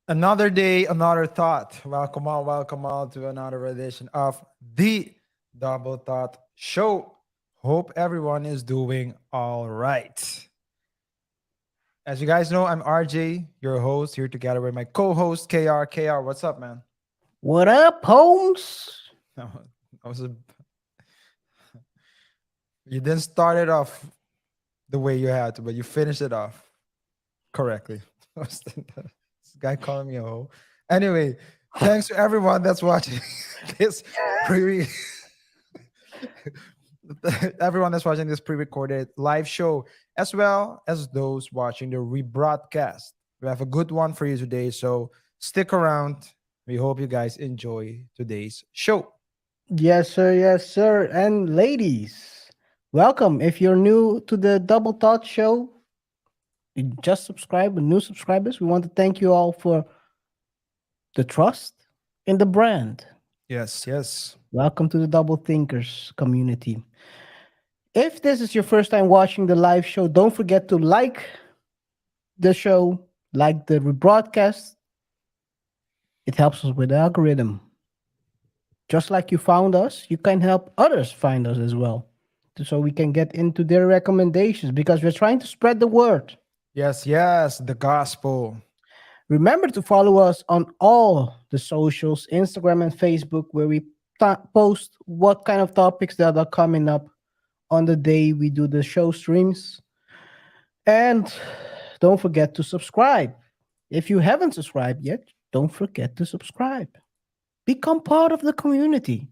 Another day, another thought. Welcome all to another edition of the Double Thought Show. Hope everyone is doing all right. As you guys know, I'm RJ, your host, here together with my co-host KR. KR, what's up, man? What up, Holmes? That was a, you didn't start it off the way you had to, but you finished it off correctly. This guy calling me a hoe. Anyway, thanks to everyone that's watching this pre everyone that's watching this pre-recorded live show, as well as those watching the rebroadcast. We have a good one for you today, so stick around. We hope you guys enjoy today's show. Yes, sir. Yes, sir. And ladies, welcome. If you're new to the Double Thought Show, you just subscribe. New subscribers, we want to thank you all for the trust in the brand. Yes, yes. Welcome to the Double Thinkers community. If this is your first time watching the live show, don't forget to like the show, like the rebroadcast. It helps us with the algorithm. Just like you found us, you can help others find us as well. So we can get into their recommendations because we're trying to spread the word. Yes, yes, the gospel. Remember to follow us on all the socials, Instagram and Facebook, where we post what kind of topics that are coming up on the day we do the show streams. And don't forget to subscribe. If you haven't subscribed yet, don't forget to subscribe. Become part of the community.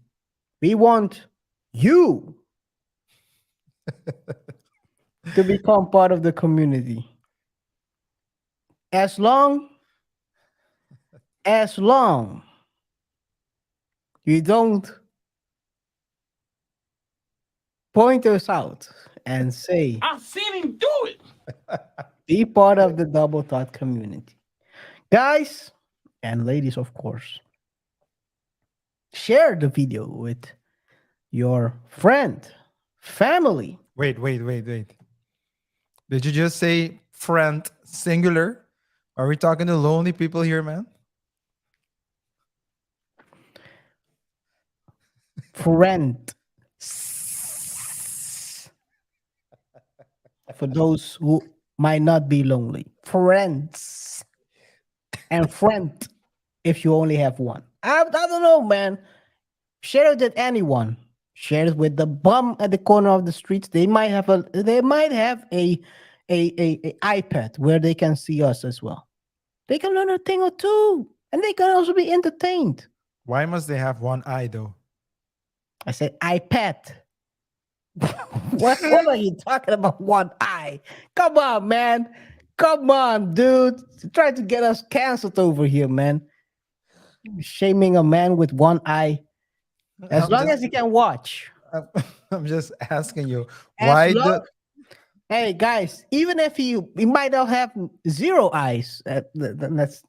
We want you to become part of the community. As long as long you don't point us out and say, I've seen him do it. be part of the Double Thought community. Guys and ladies, of course, share the video with your friend, family. Wait. Did you just say friend singular? Are we talking to lonely people here, man? Friend. For those who might not be lonely. Friends. And friend if you only have one. I don't know, man. Share it with anyone. Share it with the bum at the corner of the streets. They might have a iPad where they can see us as well. They can learn a thing or two. And they can also be entertained. Why must they have one eye though? I said iPad. What are you talking about? One eye. Come on, man. Come on, dude. Try to get us canceled over here, man. Shaming a man with one eye. As I'm long just as he can watch. I'm, I'm just asking you As why long the Hey guys, even if he might not have zero eyes, that's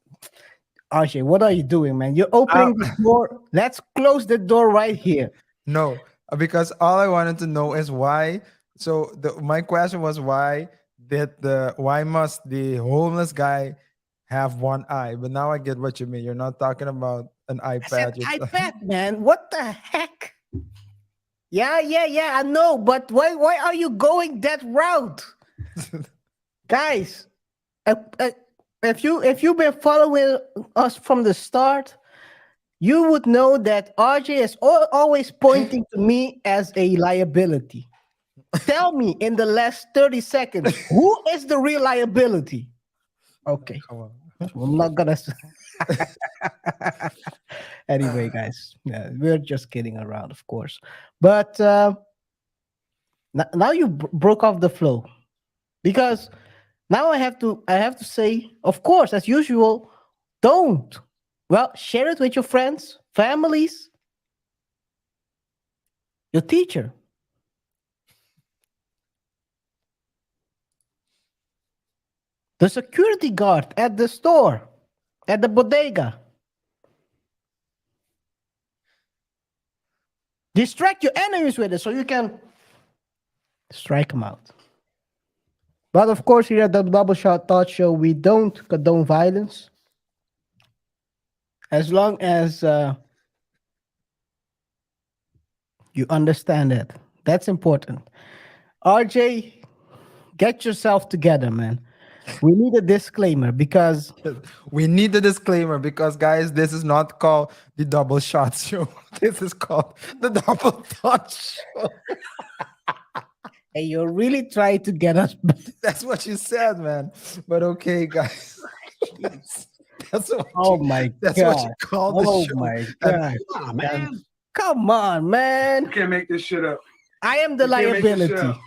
RJ. What are you doing, man? You're uh, opening the door. Let's close the door right here. no, because all I wanted to know is why. So my question was why must the homeless guy have one eye? But now I get what you mean. You're not talking about an I said iPad. iPad, man. What the heck? Yeah. I know, but why are you going that route, guys? uh, uh, if you've been following us from the start, you would know that RJ is always pointing to me as a liability. Tell me in the last 30 seconds, who is the real liability? Okay, Come on. so I'm not gonna. Anyway, guys, yeah, we're just kidding around, of course. But now you broke off the flow because now I have to say, of course, as usual, don't. Well, share it with your friends, families, your teacher. The security guard at the store, at the bodega. Distract your enemies with it so you can strike them out. But of course, here at the Double Shot Thought Show, we don't condone violence. As long as you understand it, that's important. RJ, get yourself together, man. We need a disclaimer because We need a disclaimer because, guys, this is not called the double shot show. This is called the double thought show. hey, you're really trying to get us. That's what you said, man. But okay, guys. That's, that's what Oh you my that's what you god! call the Oh show. my And god! Ah, and man. Come on, man! You can't make this shit up. I am the You can't make this shit liability. up.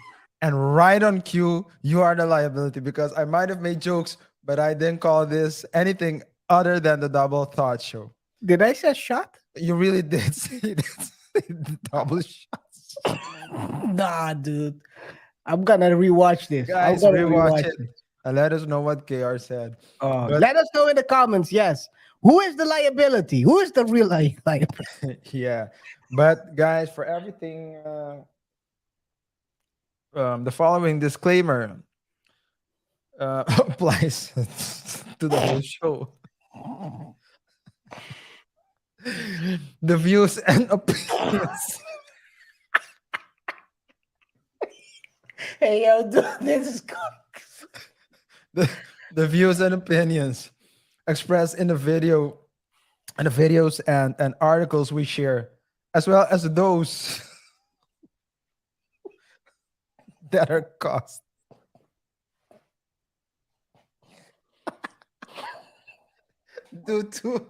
and right on cue, you are the liability because I might have made jokes, but I didn't call this anything other than the double thought show. Did I say shot? You really did say this. The double shots. Nah, dude. I'm gonna rewatch this. I'm Guys, gonna rewatch rewatch it this. and let us know what KR said. But Let us know in the comments. Yes, who is the liability? Who is the real liability? yeah, but guys, for everything, the following disclaimer applies to the whole show. The views and opinions. Hey, yo, dude, this is good. the, the views and opinions expressed in the video and the videos and articles we share, as well as those that are caused due to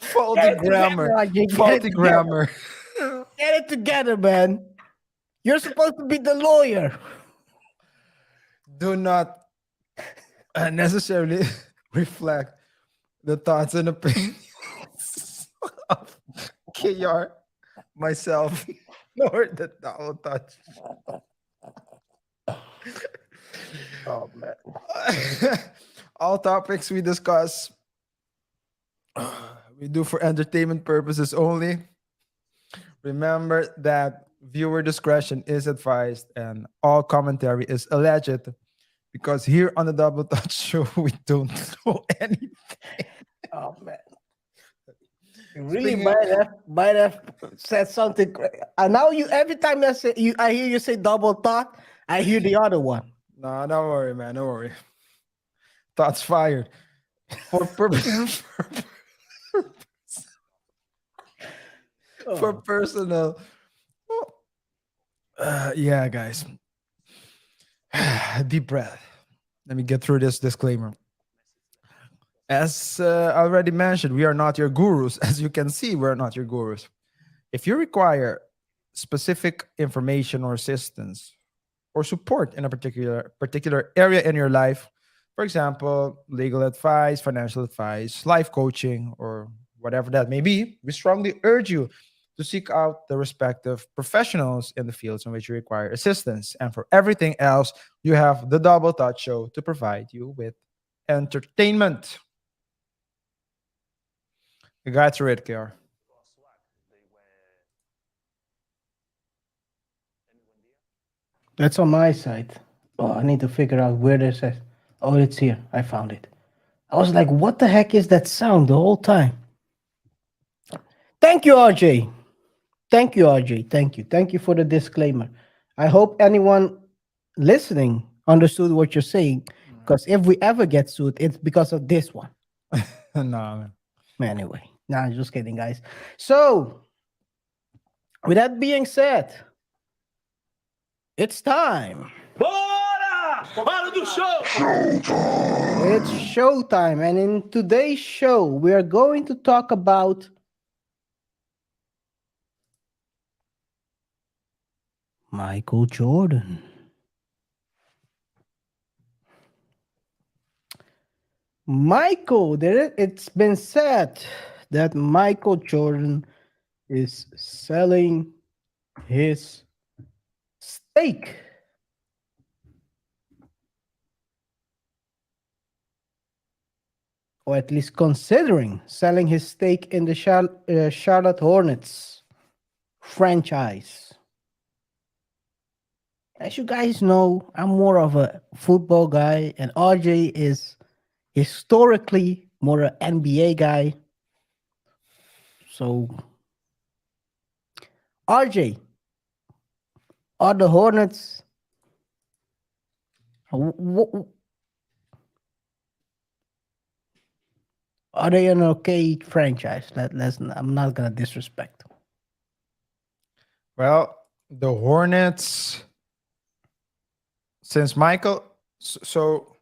faulty Get it together, grammar. RJ, get it Faulty together. grammar. Get it together, man. You're supposed to be the lawyer. Do not necessarily reflect the thoughts and opinions of KR, myself, nor the double touch. Oh man. All topics we discuss, we do for entertainment purposes only. Remember that viewer discretion is advised and all commentary is alleged because here on the Double Touch Show, we don't know anything. Oh man. You really Speaking might have said something. And now you every time I hear you say double thought, I hear the other one. No, don't worry, man. Don't worry. Thoughts fired. For purpose, for Oh. personal. Yeah, guys. Deep breath. Let me get through this disclaimer. As already mentioned, we are not your gurus. As you can see, we're not your gurus. If you require specific information or assistance or support in a particular area in your life, for example, legal advice, financial advice, life coaching, or whatever that may be, we strongly urge you to seek out the respective professionals in the fields in which you require assistance. And for everything else, you have the Double Touch Show to provide you with entertainment. You got through it, KR. That's on my side. Oh, I need to figure out where this is. Oh, it's here. I found it. I was like, what the heck is that sound the whole time? Thank you, RJ. Thank you, RJ. Thank you. Thank you for the disclaimer. I hope anyone listening understood what you're saying. Because if we ever get sued, it's because of this one. No, man. Anyway, nah, just kidding, guys. So, with that being said, it's time. Bora! Hora do show! It's showtime. And in today's show, we are going to talk about Michael Jordan. It's been said that Michael Jordan is selling his stake. Or at least considering selling his stake in the Charlotte Hornets franchise. As you guys know, I'm more of a football guy, and RJ is historically more an NBA guy. So, RJ, are the Hornets? Are they an okay franchise? I'm not gonna disrespect them. Well, the Hornets, since Michael, so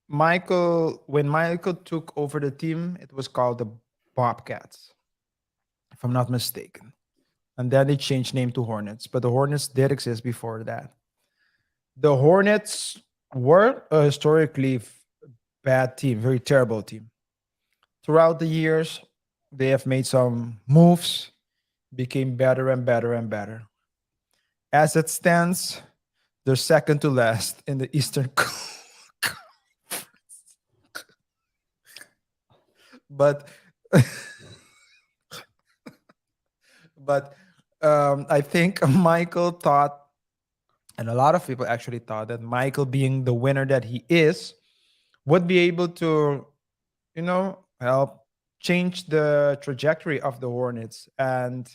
Michael, when Michael took over the team, it was called the Bobcats, if I'm not mistaken. And then they changed name to Hornets, but the Hornets did exist before that. The Hornets were a historically bad team, very terrible team. Throughout the years, they have made some moves, became better and better and better. As it stands, they're second to last in the Eastern. but but I think Michael thought, and a lot of people actually thought that Michael, being the winner that he is, would be able to, help change the trajectory of the Hornets. And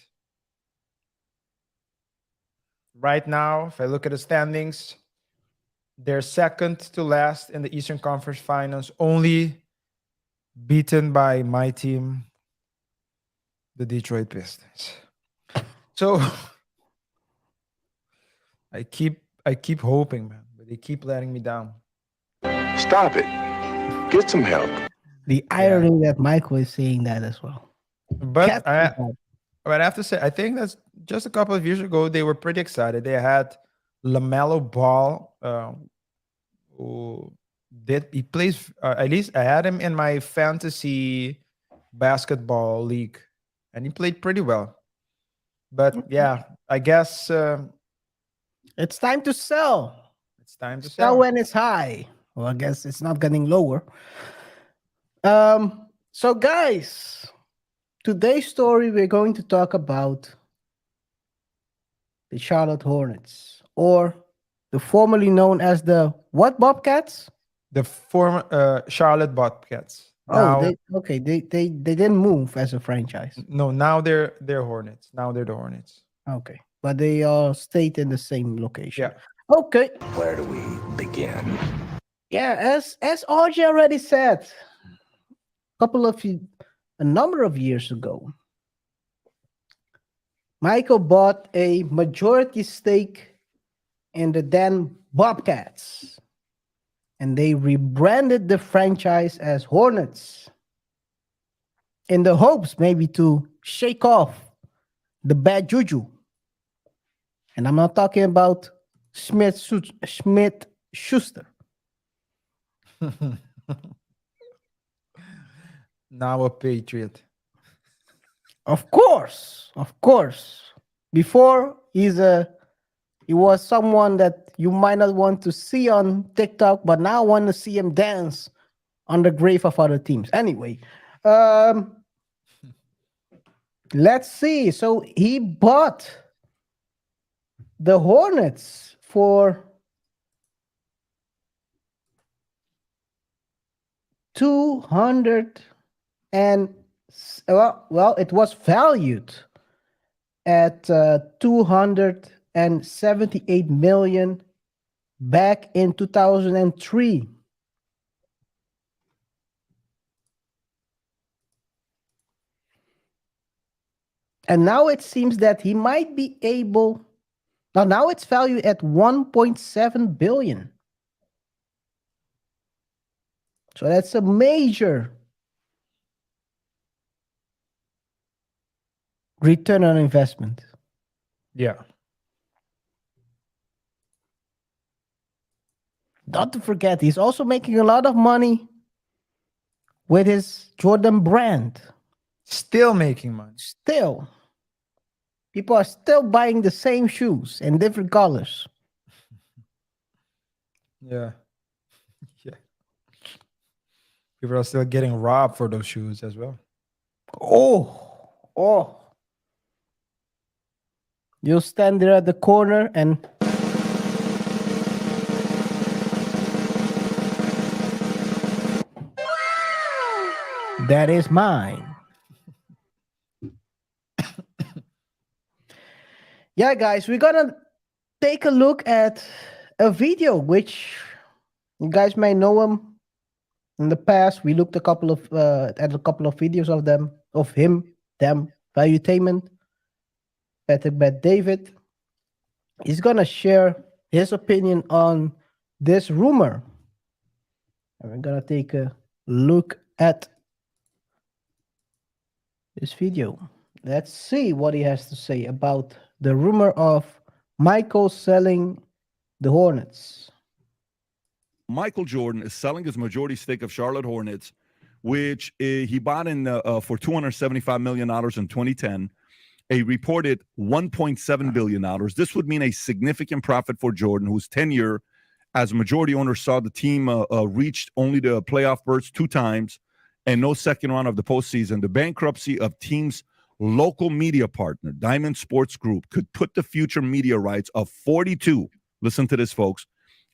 right now, if I look at the standings, they're second to last in the Eastern Conference Finals, only beaten by my team, the Detroit Pistons. So I keep hoping, man, but they keep letting me down. Stop it. Get some help. The irony that Michael is saying that as well. But Cat- I have to say, I think that's just a couple of years ago, they were pretty excited. They had LaMelo Ball, who he plays, at least I had him in my fantasy basketball league, and he played pretty well. But yeah, I guess it's time to sell. it's time to Sell sell. when it's high. Well, I guess it's not getting lower. So guys, today's story we're going to talk about the Charlotte Hornets, or the formerly known as the what Bobcats? The former Charlotte Bobcats. Oh, Now, they didn't move as a franchise. no, now they're Hornets. Now they're the Hornets. Okay, but they all stayed in the same location. Yeah. Okay. Where do we begin? Yeah, as RJ already said, a number of years ago, Michael bought a majority stake in the then Bobcats, and they rebranded the franchise as Hornets in the hopes maybe to shake off the bad juju. And I'm not talking about Schmidt Schuster. Now a Patriot. Of course. Before he was someone that you might not want to see on TikTok, but now I want to see him dance on the grave of other teams. Anyway, let's see. So he bought the Hornets for $200 and well, it was valued at 278 million back in 2003. And now it seems that he might be able. Now it's valued at 1.7 billion. So that's a major return on investment. Yeah. Not to forget, he's also making a lot of money with his Jordan brand. Still making money. Still, people are still buying the same shoes in different colors. Yeah. Yeah. People are still getting robbed for those shoes as well. Oh. You'll stand there at the corner and that is mine. Yeah, guys, we're gonna take a look at a video which you guys may know him. In the past, we looked at a couple of videos of them, valuetainment. Patrick Bet David. He's gonna share his opinion on this rumor. And we're gonna take a look at this video. Let's see what he has to say about the rumor of Michael selling the Hornets. Michael Jordan is selling his majority stake of Charlotte Hornets, which he bought in for $275 million in 2010, a reported $1.7 billion. This would mean a significant profit for Jordan, whose tenure as majority owner saw the team reached only the playoff berths 2 times and no second round of the postseason. The bankruptcy of team's local media partner, Diamond Sports Group, could put the future media rights of 42, listen to this, folks,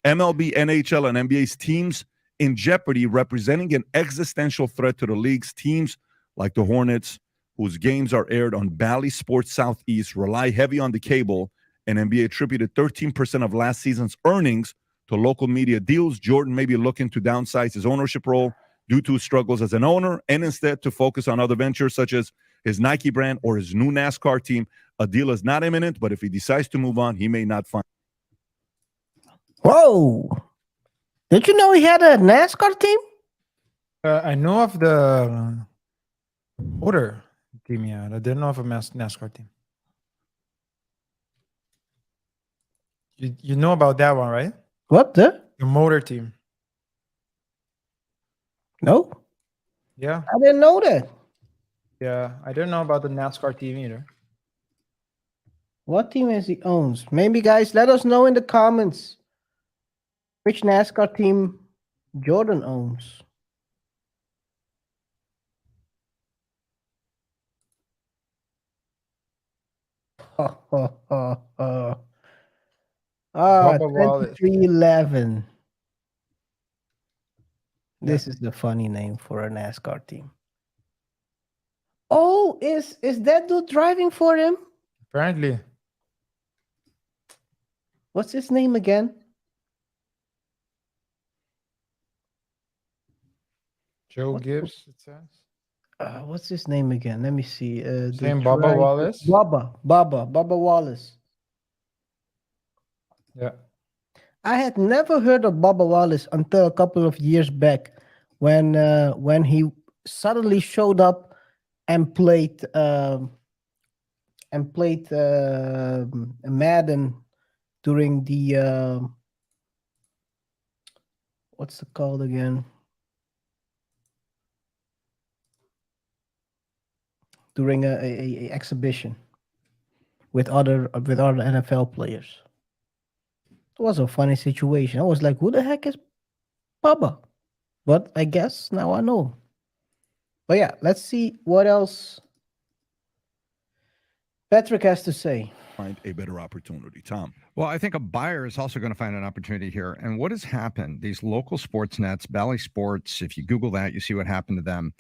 MLB, NHL, and NBA's teams in jeopardy, representing an existential threat to the league's teams like the Hornets, whose games are aired on Bally Sports Southeast, rely heavy on the cable, and NBA attributed 13% of last season's earnings to local media deals. Jordan may be looking to downsize his ownership role due to struggles as an owner and instead to focus on other ventures such as his Nike brand or his new NASCAR team. A deal is not imminent, but if he decides to move on, he may not find. Whoa! Did you know he had a NASCAR team? I know of the motor team, yeah. I didn't know of a NASCAR team. You know about that one, right? What the? The motor team. No, Yeah, I didn't know that. yeah. I didn't know about the NASCAR team either. What team is he owns? Maybe, guys, let us know in the comments which NASCAR team Jordan owns. Bubba Wallace. 2311. This is the funny name for a NASCAR team. Oh, is that dude driving for him? Apparently. What's his name again? Joe What- Gibbs, it says. What's his name again? Let me see. The Same Bubba driver- Wallace? Bubba Wallace. Yeah. I had never heard of Bubba Wallace until a couple of years back, when he suddenly showed up and played Madden during the what's it called again? During a exhibition with other NFL players. It was a funny situation. I was like, who the heck is Bubba? But I guess now I know. But yeah, let's see what else Patrick has to say. Find a better opportunity. Tom. Well, I think a buyer is also going to find an opportunity here. And what has happened? These local sports nets, Bally Sports, if you Google that, you see what happened to them.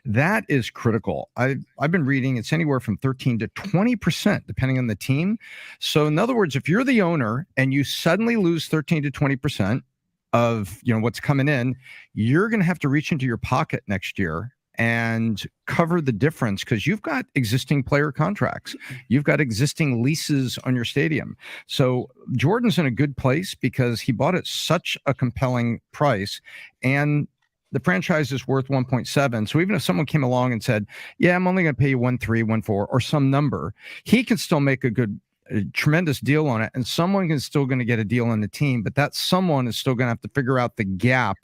That is critical. I've been reading it's anywhere from 13 to 20%, depending on the team. So in other words, if you're the owner and you suddenly lose 13 to 20% of what's coming in, you're going to have to reach into your pocket next year and cover the difference because you've got existing player contracts. You've got existing leases on your stadium. So Jordan's in a good place because he bought at such a compelling price, and the franchise is worth 1.7. So even if someone came along and said, yeah, I'm only going to pay you 1.3, 1.4 or some number, he can still make a tremendous deal on it, and someone is still going to get a deal on the team, but that someone is still going to have to figure out the gap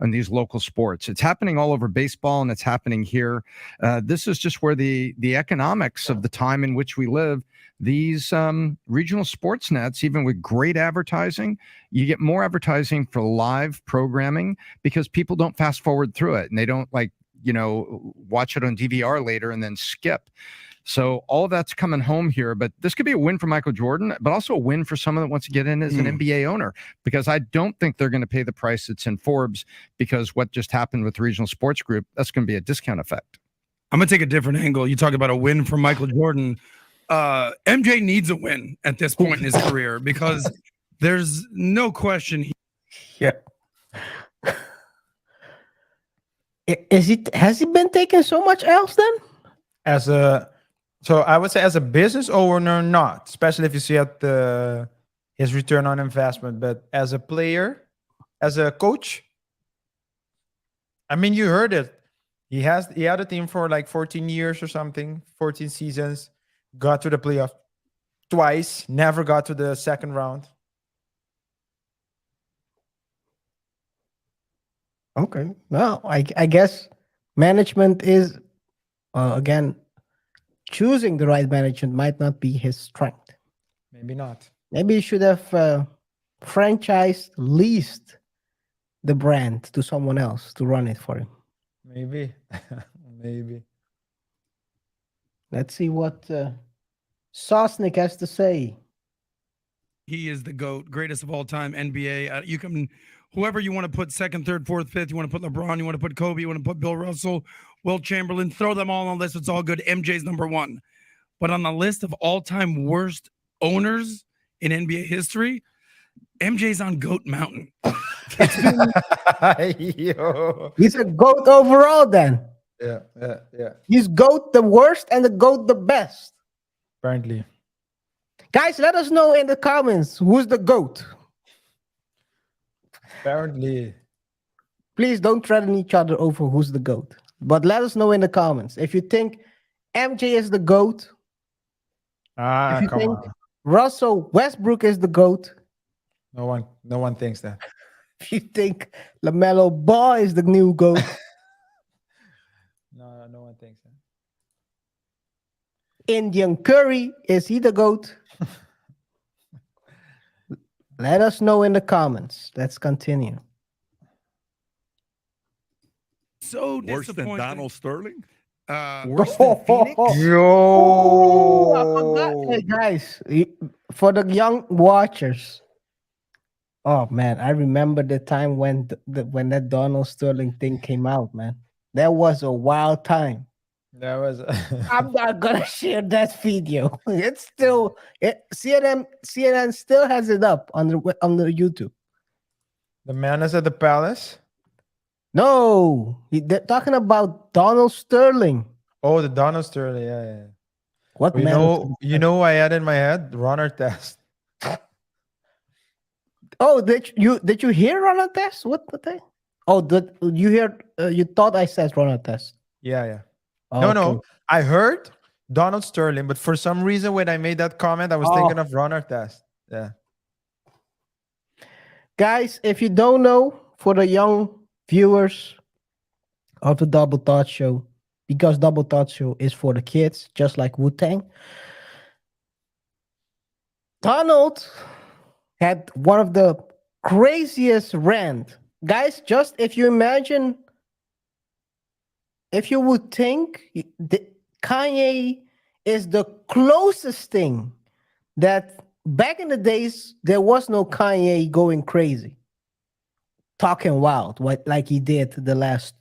in these local sports. It's happening all over baseball, and it's happening here. This is just where the economics of the time in which we live, these regional sports nets, even with great advertising, you get more advertising for live programming because people don't fast forward through it, and they don't watch it on DVR later and then skip. So all of that's coming home here, but this could be a win for Michael Jordan, but also a win for someone that wants to get in as an NBA owner, because I don't think they're going to pay the price that's in Forbes, because what just happened with the Regional Sports Group, that's going to be a discount effect. I'm going to take a different angle. You talk about a win for Michael Jordan. MJ needs a win at this point in his career, because there's no question. Yeah. Has he been taking so much else then? So I would say as a business owner, not, especially if you see at his return on investment, but as a player, as a coach, I mean, you heard it. He had a team for like 14 years or something, 14 seasons, got to the playoff twice, never got to the second round. Okay. Well, I guess management is, again, choosing the right management might not be his strength. Maybe not. Maybe he should have franchised, leased the brand to someone else to run it for him. Maybe. Maybe. Let's see what Sosnick has to say. He is the GOAT, greatest of all time, NBA. You can, whoever you want to put second, third, fourth, fifth, you want to put LeBron, you want to put Kobe, you want to put Bill Russell, Will Chamberlain, throw them all on the list. It's all good. MJ's number one. But on the list of all-time worst owners in NBA history, MJ's on GOAT Mountain. Yo. He's a GOAT overall then. Yeah. He's GOAT the worst and the GOAT the best. Apparently. Guys, let us know in the comments who's the GOAT. Apparently. Please don't threaten each other over who's the GOAT. But let us know in the comments. If you think MJ is the GOAT, if you Come think on. Russell Westbrook is the GOAT, No one thinks that. if you think LaMelo Ball is the new GOAT, No one thinks that. Indian Curry, is he the GOAT? Let us know in the comments. Let's continue. So Worse than disappointing. Donald Sterling? Worse than Phoenix? Oh, I forgot. Hey, guys, for the young watchers. Oh man, I remember the time when when that Donald Sterling thing came out, man. That was a wild time. That was I'm not gonna share that video. It's still CNN still has it up on the YouTube. the man is at the palace. No, they're talking about Donald Sterling. Oh, the Donald Sterling. Yeah. What You man? know who I had in my head? Runner test. Oh, did you hear Ronald Test? What the thing? Oh, did you hear? You thought I said Ronald Test? Yeah. Oh, No. okay. I heard Donald Sterling, but for some reason when I made that comment, I was thinking of runner test. Yeah. Guys, if you don't know, for the young viewers of the Double Thought Show, because Double Thought Show is for the kids, just like Wu-Tang. Donald had one of the craziest rant. Guys, just if you imagine, if you would think Kanye is the closest thing that back in the days, there was no Kanye going crazy, talking wild, like he did the last,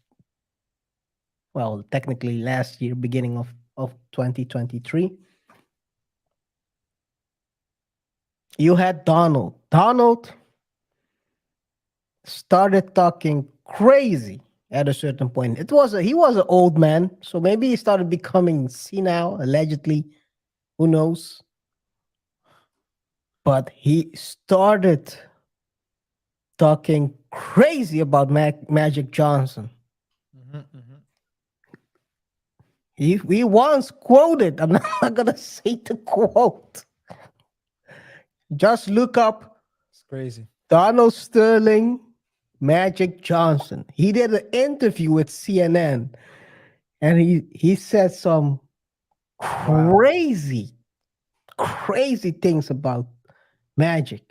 well, technically last year, beginning of 2023. You had Donald. Donald started talking crazy at a certain point. He was an old man, so maybe he started becoming senile, allegedly. Who knows? But he started talking crazy about Magic Johnson. He once quoted, I'm not gonna say the quote. Just look up It's crazy. Donald Sterling, Magic Johnson. He did an interview with CNN, and he said some crazy things about Magic.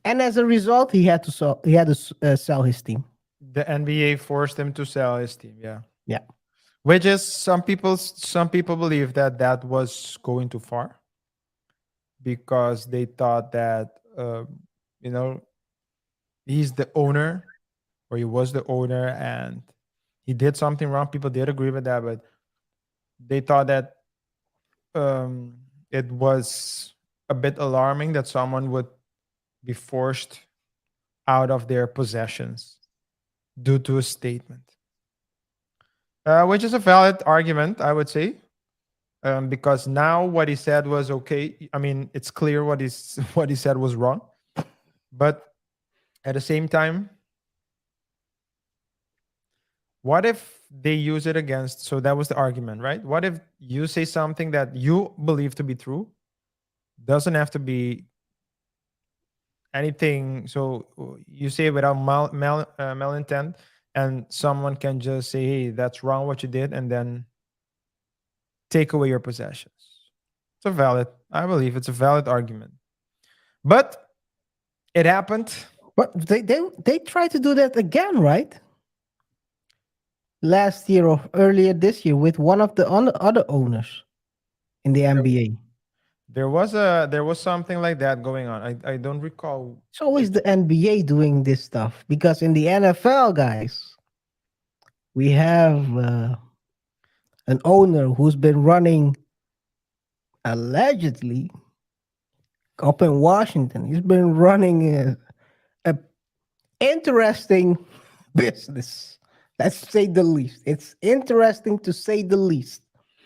And as a result, he had to sell his team. The NBA forced him to sell his team. Yeah. Yeah. which is some people believe that that was going too far because they thought that you know he's the owner or he was the owner and he did something wrong. People did agree with that, but they thought that um, it was a bit alarming that someone would be forced out of their possessions due to a statement, which is a valid argument, I would say, because now what he said was okay. I mean, it's clear what he said was wrong, but at the same time, what if they use it against? So that was the argument, right? What if you say something that you believe to be true, doesn't have to be anything. So you say it without malintent, and someone can just say, "Hey, that's wrong what you did," and then take away your possessions. It's a valid. I believe it's a valid argument, but it happened. But they tried to do that again, right? Last year or earlier this year with one of the other owners in the NBA. There was something like that going on. I don't recall. It's always the NBA doing this stuff because in the NFL, guys, we have an owner who's been running allegedly up in Washington. He's been running a interesting business. Let's say the least. It's interesting to say the least.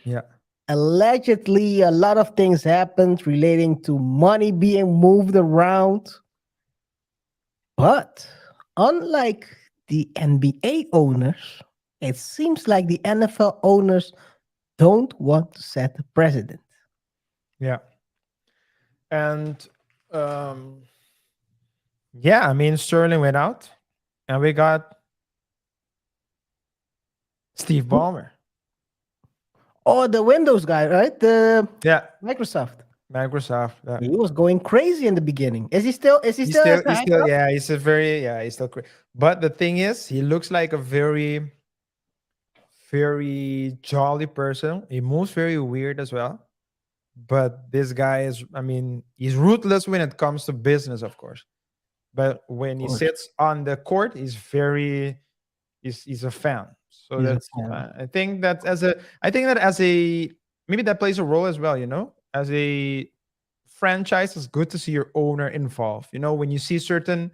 Yeah. Allegedly, a lot of things happened relating to money being moved around. But unlike the NBA owners, it seems like the NFL owners don't want to set the precedent. Yeah. And yeah, I mean Sterling went out and we got Steve Ballmer. Oh, the Windows guy, right? The Yeah, Microsoft. Microsoft. Yeah. He was going crazy in the beginning. Is he still as He's hyped still up? yeah, he's still but the thing is, he looks like a very, very jolly person. He moves very weird as well. But this guy is, I mean, he's ruthless when it comes to business, of course. But when he course. sits on the court, he's a fan. So He's a that's fan. I think that as a maybe that plays a role as well. As a franchise, it's good to see your owner involved. When you see certain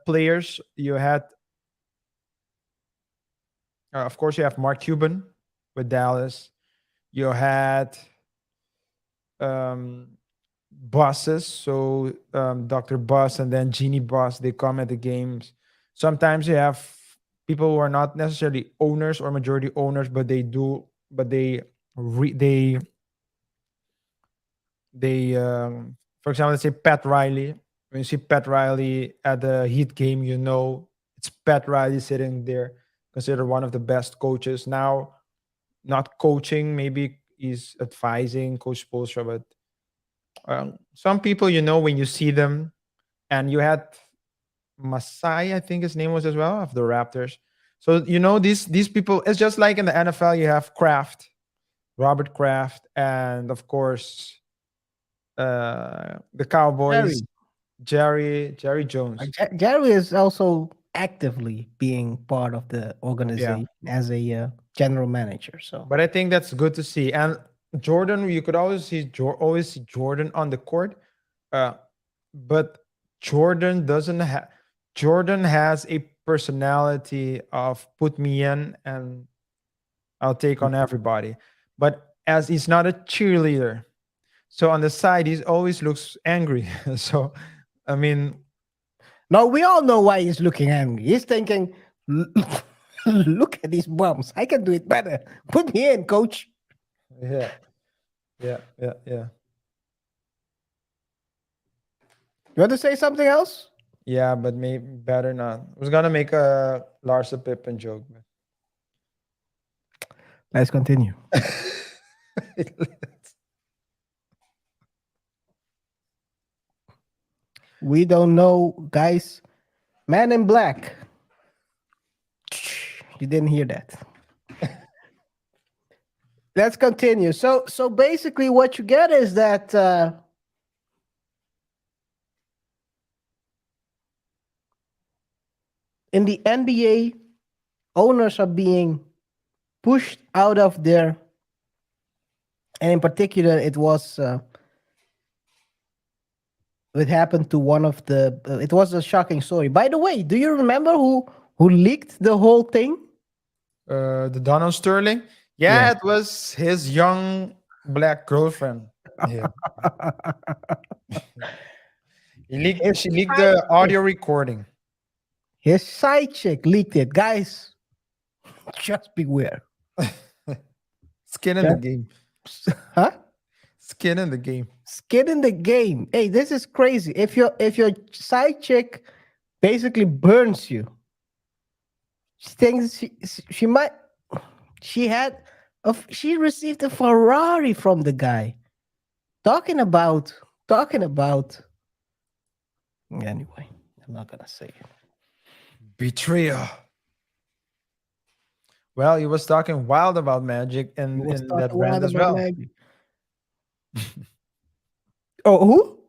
players, you had, of course, you have Mark Cuban with Dallas. You had bosses, so Dr. Boss and then Genie Boss, they come at the games. Sometimes you have people who are not necessarily owners or majority owners, but they do, but they for example, let's say Pat Riley. When you see Pat Riley at the Heat game, it's Pat Riley sitting there, considered one of the best coaches now. Not coaching, maybe he's advising Coach Spoelstra, but some people, when you see them, and you had Masai, I think his name was as well, of the Raptors. So these people. It's just like in the NFL, you have Kraft, Robert Kraft, and of course the Cowboys, Jerry Jones. Jerry is also actively being part of the organization as a general manager. So, But I think that's good to see. And Jordan, you could always see Jordan on the court, but Jordan has a personality of put me in and I'll take on everybody. But as he's not a cheerleader, so on the side he always looks angry. So, I mean, now we all know why he's looking angry. He's thinking, "Look at these bums! I can do it better. Put me in, coach." yeah. You want to say something else? Yeah, but maybe better not. I was gonna make a Larsa Pippen joke, but Let's continue. We don't know, guys. Man in Black. You didn't hear that. let's continue. So basically, what you get is that in the NBA, owners are being pushed out of their, and in particular, it happened to one of the. It was a shocking story. By the way, do you remember who leaked the whole thing? The Donald Sterling. Yeah, Yeah. it was his young black girlfriend. Yeah. She leaked the audio recording. His side chick leaked it, guys. Just beware. Skin in the game. Huh? Skin in the game. Skin in the game. Hey, this is crazy. If your side chick basically burns you, she thinks she might. She received a Ferrari from the guy. Talking about. Anyway, I'm not gonna say it. Betrayal. Well, he was talking wild about Magic He in was that talking brand wild as about well. Maggie. Oh, who?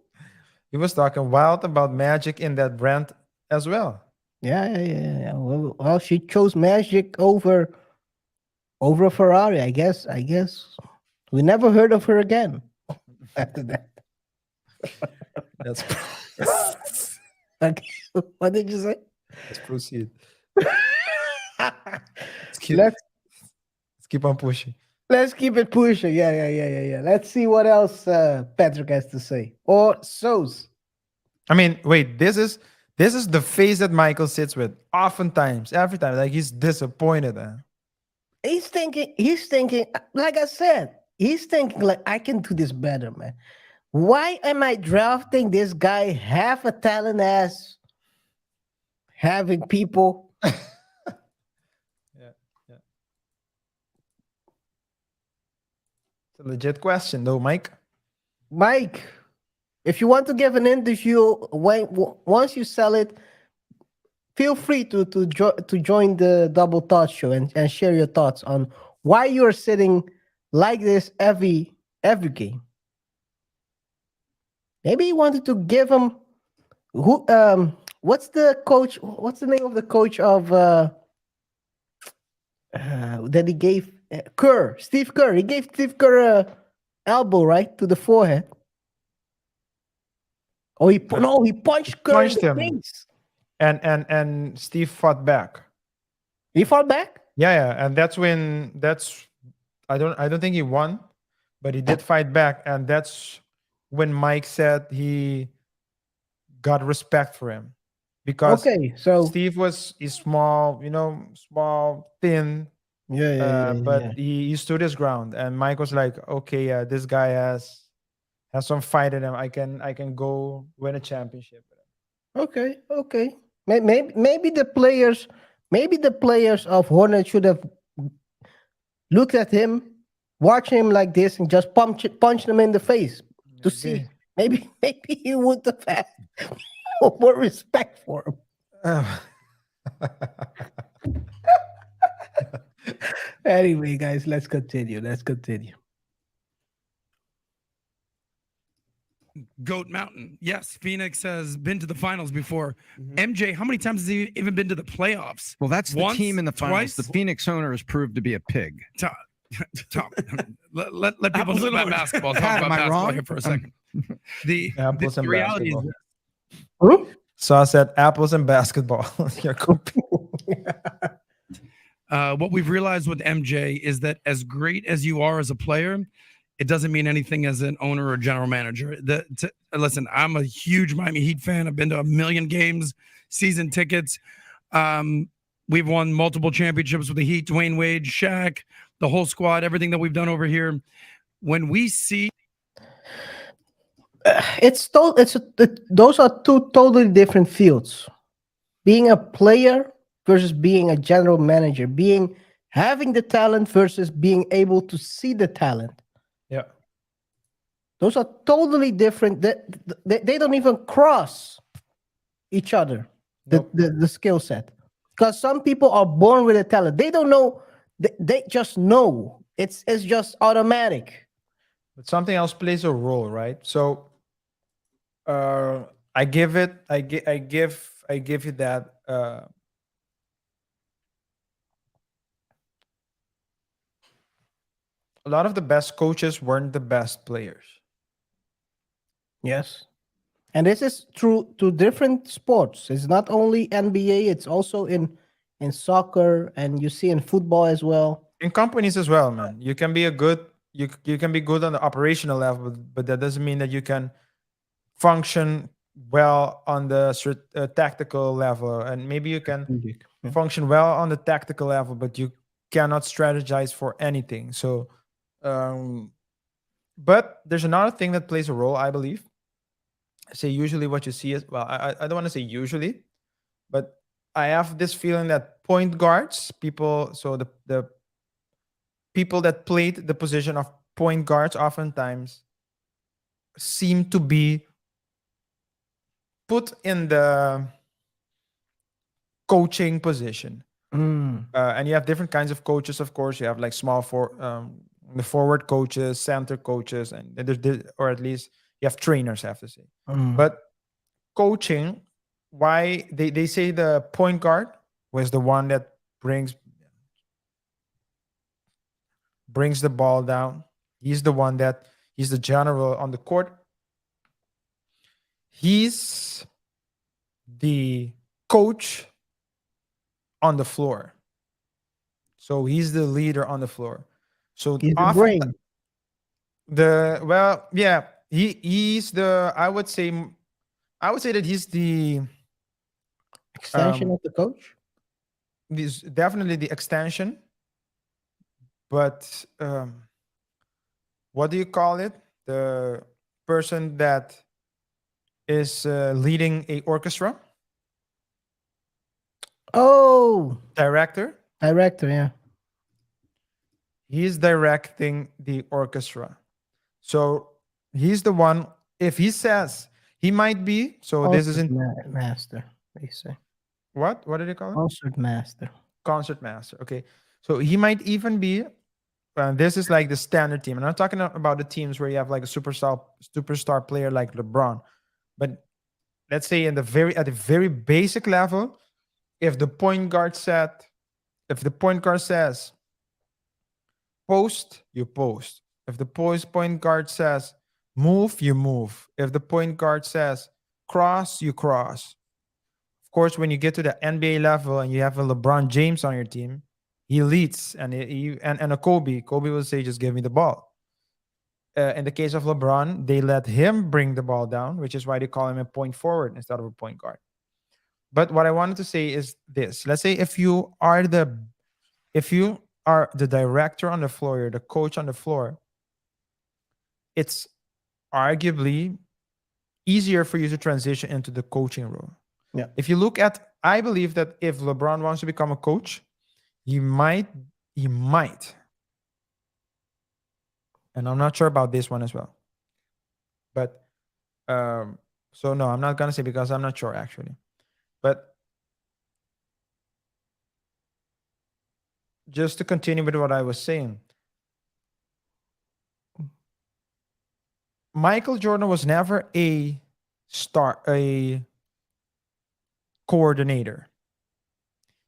He was talking wild about Magic in that brand as well. Yeah. Well, she chose Magic over a Ferrari. I guess. We never heard of her again after that. Let's Okay. What did you say? let's proceed. let's Let's keep on pushing. let's keep it pushing. Yeah. Let's see what else Patrick has to say. Or So's. I mean, wait, this is the face that Michael sits with oftentimes, every time. Like he's disappointed. He's thinking, like I said, he's thinking like I can do this better, man. Why am I drafting this guy half a talent as having people? Yeah. It's a legit question, though, Mike. Mike, if you want to give an interview, once you sell it, feel free to join the Double Thought Show and share your thoughts on why you're sitting like this every game. Maybe you wanted to give him what's the coach? What's the name of the coach of that he gave Kerr? Steve Kerr. He gave Steve Kerr a elbow right to the forehead. Oh, he punched Kerr Punched in the him. face. And Steve fought back. He fought back. Yeah, and I don't think he won, but he did fight back, and that's when Mike said he got respect for him because Okay, so Steve is small, small, thin, but he stood his ground, and Mike was like, okay, yeah, this guy has some fight in him. I can go win a championship with him. Okay. Maybe the players of Hornet should have looked at him, watch him like this, and just punch him in the face to see. Maybe he would have had more respect for him. Anyway, guys, let's continue. Goat Mountain. Yes, Phoenix has been to the finals before. MJ, how many times has he even been to the playoffs? Well, that's the Once, team in the finals. twice? The Phoenix owner has proved to be a pig. Tom, let people Apples know and about oranges. basketball. Talk Pat, about am I basketball wrong? here for a second. The Apples and reality is basketball. So I said apples and basketball. You're what we've realized with MJ is that as great as you are as a player, it doesn't mean anything as an owner or general manager. Listen, I'm a huge Miami Heat fan. I've been to 1 million games, season tickets. We've won multiple championships with the Heat, Dwayne Wade, Shaq, the whole squad, everything that we've done over here. When we see those are two totally different fields. Being a player versus being a general manager, having the talent versus being able to see the talent. Yeah. Those are totally different. They don't even cross each other, the skill set. Because some people are born with a talent. They don't know. They just know. It's just automatic. But something else plays a role, right? So I give you that a lot of the best coaches weren't the best players. Yes. And this is true to different sports. It's not only NBA, it's also in soccer, and you see in football as well. In companies as well, man. You can be a good you can be good on the operational level, but that doesn't mean that you can function well on the tactical level, and maybe you can Strategic. Yeah. function well on the tactical level, but you cannot strategize for anything. So but there's another thing that plays a role, I believe. I say usually what you see is, well, I don't want to say usually, but I have this feeling that point guards, people, so the people that played the position of point guards oftentimes seem to be put in the coaching position. Mm. And you have different kinds of coaches, of course. You have like the forward coaches, center coaches, and or at least you have trainers, I have to say. Mm. But coaching, why they say the point guard was the one that brings the ball down. He's the one that he's the general on the court. He's the coach on the floor. So he's the leader on the floor. So He's the often brain. he's the I would say that he's the Extension um, of the coach. he's definitely the extension. But what do you call it? The person that is leading a orchestra, Oh, director. director, yeah. He's directing the orchestra. So he's the one. If he says he might be, so this Concert isn't master, they say. what? What did you call it? Concert master. Concert master. Okay. So he might even be. This is like the standard team. I'm not talking about the teams where you have like a superstar player like LeBron, but let's say at the very basic level, if the point guard says post, you post. If the point guard says move, you move. If the point guard says cross, you cross. Of course, when you get to the NBA level and you have a LeBron James on your team, he leads, and and a Kobe will say, just give me the ball. In the case of LeBron, they let him bring the ball down, which is why they call him a point forward instead of a point guard. But what I wanted to say is this: let's say if you are the director on the floor, you're the coach on the floor, it's arguably easier for you to transition into the coaching role. Yeah. If you look at, I believe that if LeBron wants to become a coach, he might, and I'm not sure about this one as well. But so no, I'm not gonna say because I'm not sure actually. But just to continue with what I was saying, Michael Jordan was never a coordinator.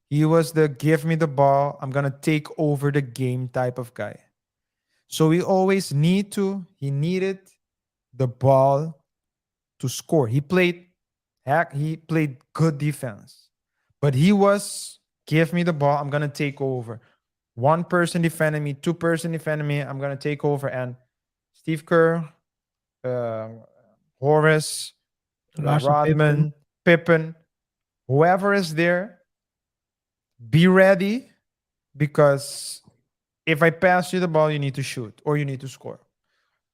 He was the give me the ball, I'm gonna take over the game type of guy. So he needed the ball to score. He played good defense, but he was give me the ball, I'm gonna take over. One person defending me, two person defending me, I'm gonna take over. And Steve Kerr, Horace, Rodman, Pippen, whoever is there, be ready, because if I pass you the ball, you need to shoot or you need to score.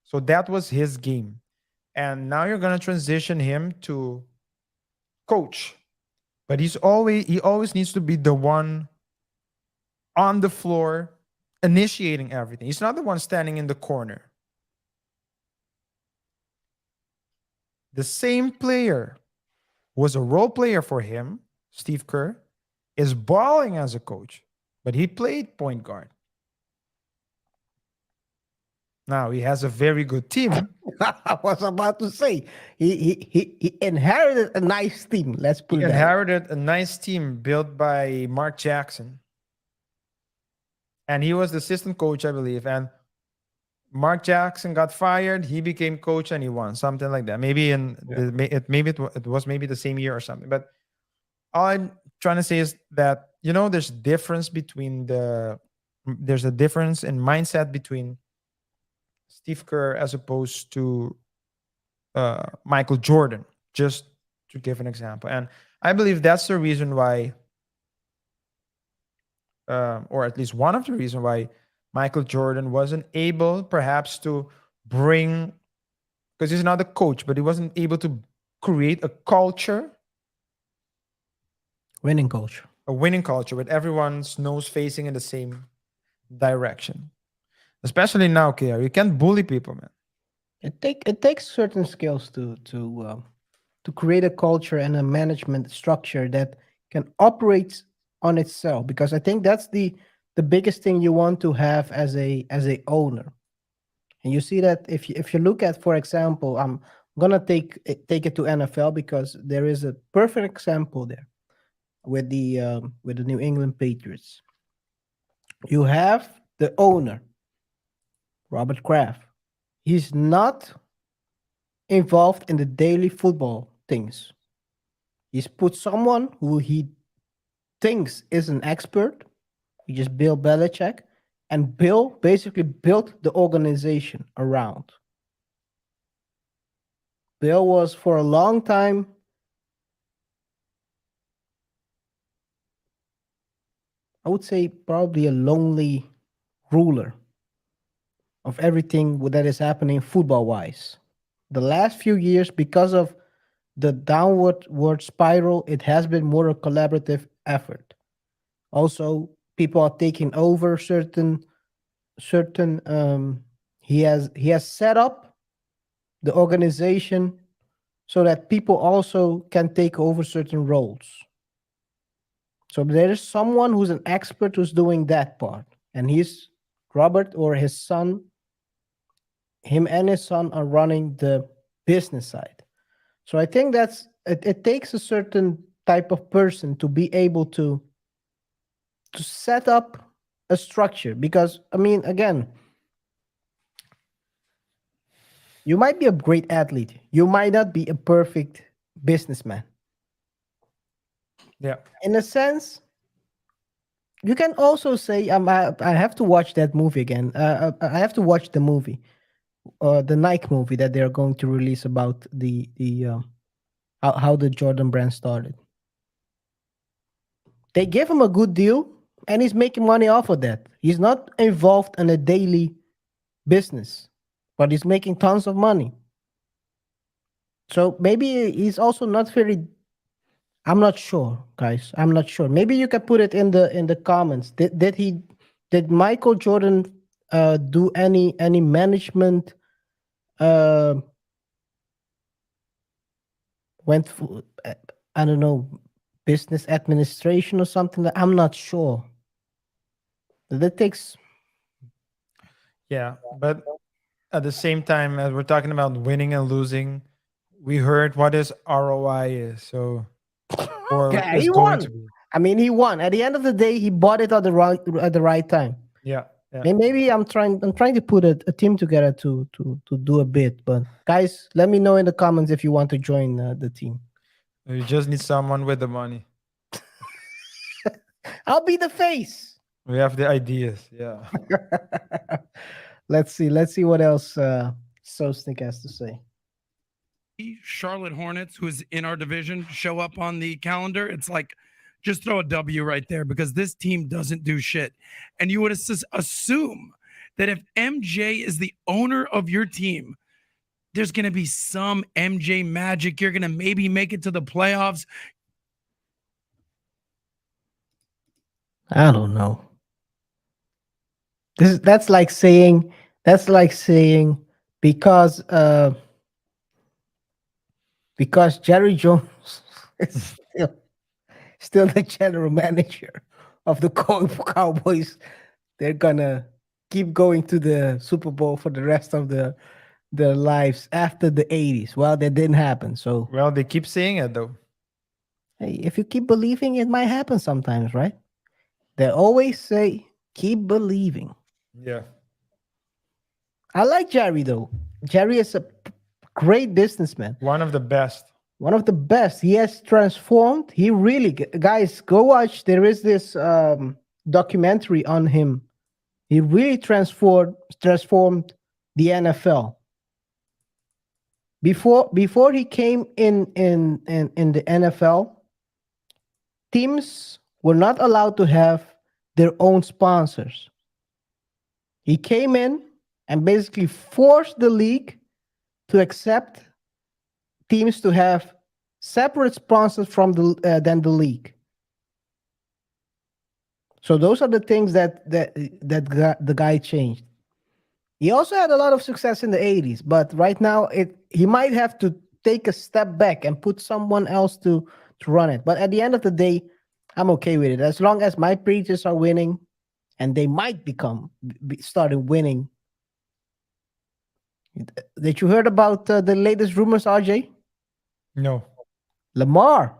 So that was his game. And now you're going to transition him to coach. But he always needs to be the one on the floor initiating everything. He's not the one standing in the corner. The same player who was a role player for him, Steve Kerr, is balling as a coach, but he played point guard. Now he has a very good team. I was about to say he inherited a nice team. Let's put He it that way. inherited a nice team built by Mark Jackson. And he was the assistant coach, I believe. And Mark Jackson got fired. He became coach and he won, something like that. Maybe it was maybe the same year or something. But all I'm trying to say is that there's a difference in mindset between Steve Kerr as opposed to Michael Jordan, just to give an example. And I believe that's the reason why, or at least one of the reasons why Michael Jordan wasn't able perhaps to bring, because he's not a coach, but he wasn't able to create a culture, Winning culture. a winning culture with everyone's nose facing in the same direction. Especially now, KaiR, you can't bully people, man. It takes certain skills to create a culture and a management structure that can operate on itself, because I think that's the biggest thing you want to have as a owner. And you see that if you look at, for example, I'm gonna take it to NFL because there is a perfect example there with the New England Patriots. You have the owner, Robert Kraft. He's not involved in the daily football things. He's put someone who he thinks is an expert, which is Bill Belichick, and Bill basically built the organization around. Bill was for a long time I would say probably a lonely ruler of everything that is happening football wise. The last few years, because of the downward spiral, it has been more a collaborative effort. Also, people are taking over certain he has set up the organization so that people also can take over certain roles. So there is someone who's an expert who's doing that part, and he's Robert or his son. Him and his son are running the business side. So I think that's it takes a certain type of person to be able to set up a structure, because I mean, again, you might be a great athlete, you might not be a perfect businessman. Yeah. In a sense, you can also say, I have to watch that movie again. I have to watch the movie, the Nike movie that they're going to release about the how the Jordan brand started. They gave him a good deal, and he's making money off of that. He's not involved in a daily business, but he's making tons of money. So maybe he's also not very. I'm not sure, guys. I'm not sure. Maybe you can put it in the comments. Did Michael Jordan do any management? Went for, I don't know, business administration or something. I'm not sure. That takes. Yeah, but at the same time, as we're talking about winning and losing, we heard what is ROI is. So, or Yeah, is he going won. to be. I mean, he won. At the end of the day, he bought it at the right time. Yeah, yeah. Maybe I'm trying to put a team together to do a bit. But guys, let me know in the comments if you want to join the team. You just need someone with the money. I'll be the face. We have the ideas. Yeah. Let's see what else Sosnick has to say. Charlotte Hornets, who is in our division, show up on the calendar, it's like just throw a W right there, because this team doesn't do shit. And you would assume that if MJ is the owner of your team, there's going to be some MJ magic. You're going to maybe make it to the playoffs. I don't know. That's like saying because Jerry Jones is still the general manager of the Cowboys, they're gonna keep going to the Super Bowl for the rest of their lives after the 80s. Well, that didn't happen. So Well, they keep saying it though. hey, if you keep believing, it might happen sometimes, right? They always say, keep believing. Yeah. I like Jerry though. Jerry is a great businessman. One of the best. One of the best. He has transformed. He really, guys, go watch. There is this documentary on him. He really transformed the NFL. Before he came in the NFL, teams were not allowed to have their own sponsors. He came in and basically forced the league to accept teams to have separate sponsors from than the league. So those are the things that the guy changed. He also had a lot of success in the 80s, but right now he might have to take a step back and put someone else to run it. But at the end of the day, I'm okay with it as long as my Patriots are winning, and they might started winning. Did you heard about the latest rumors, RJ? No. Lamar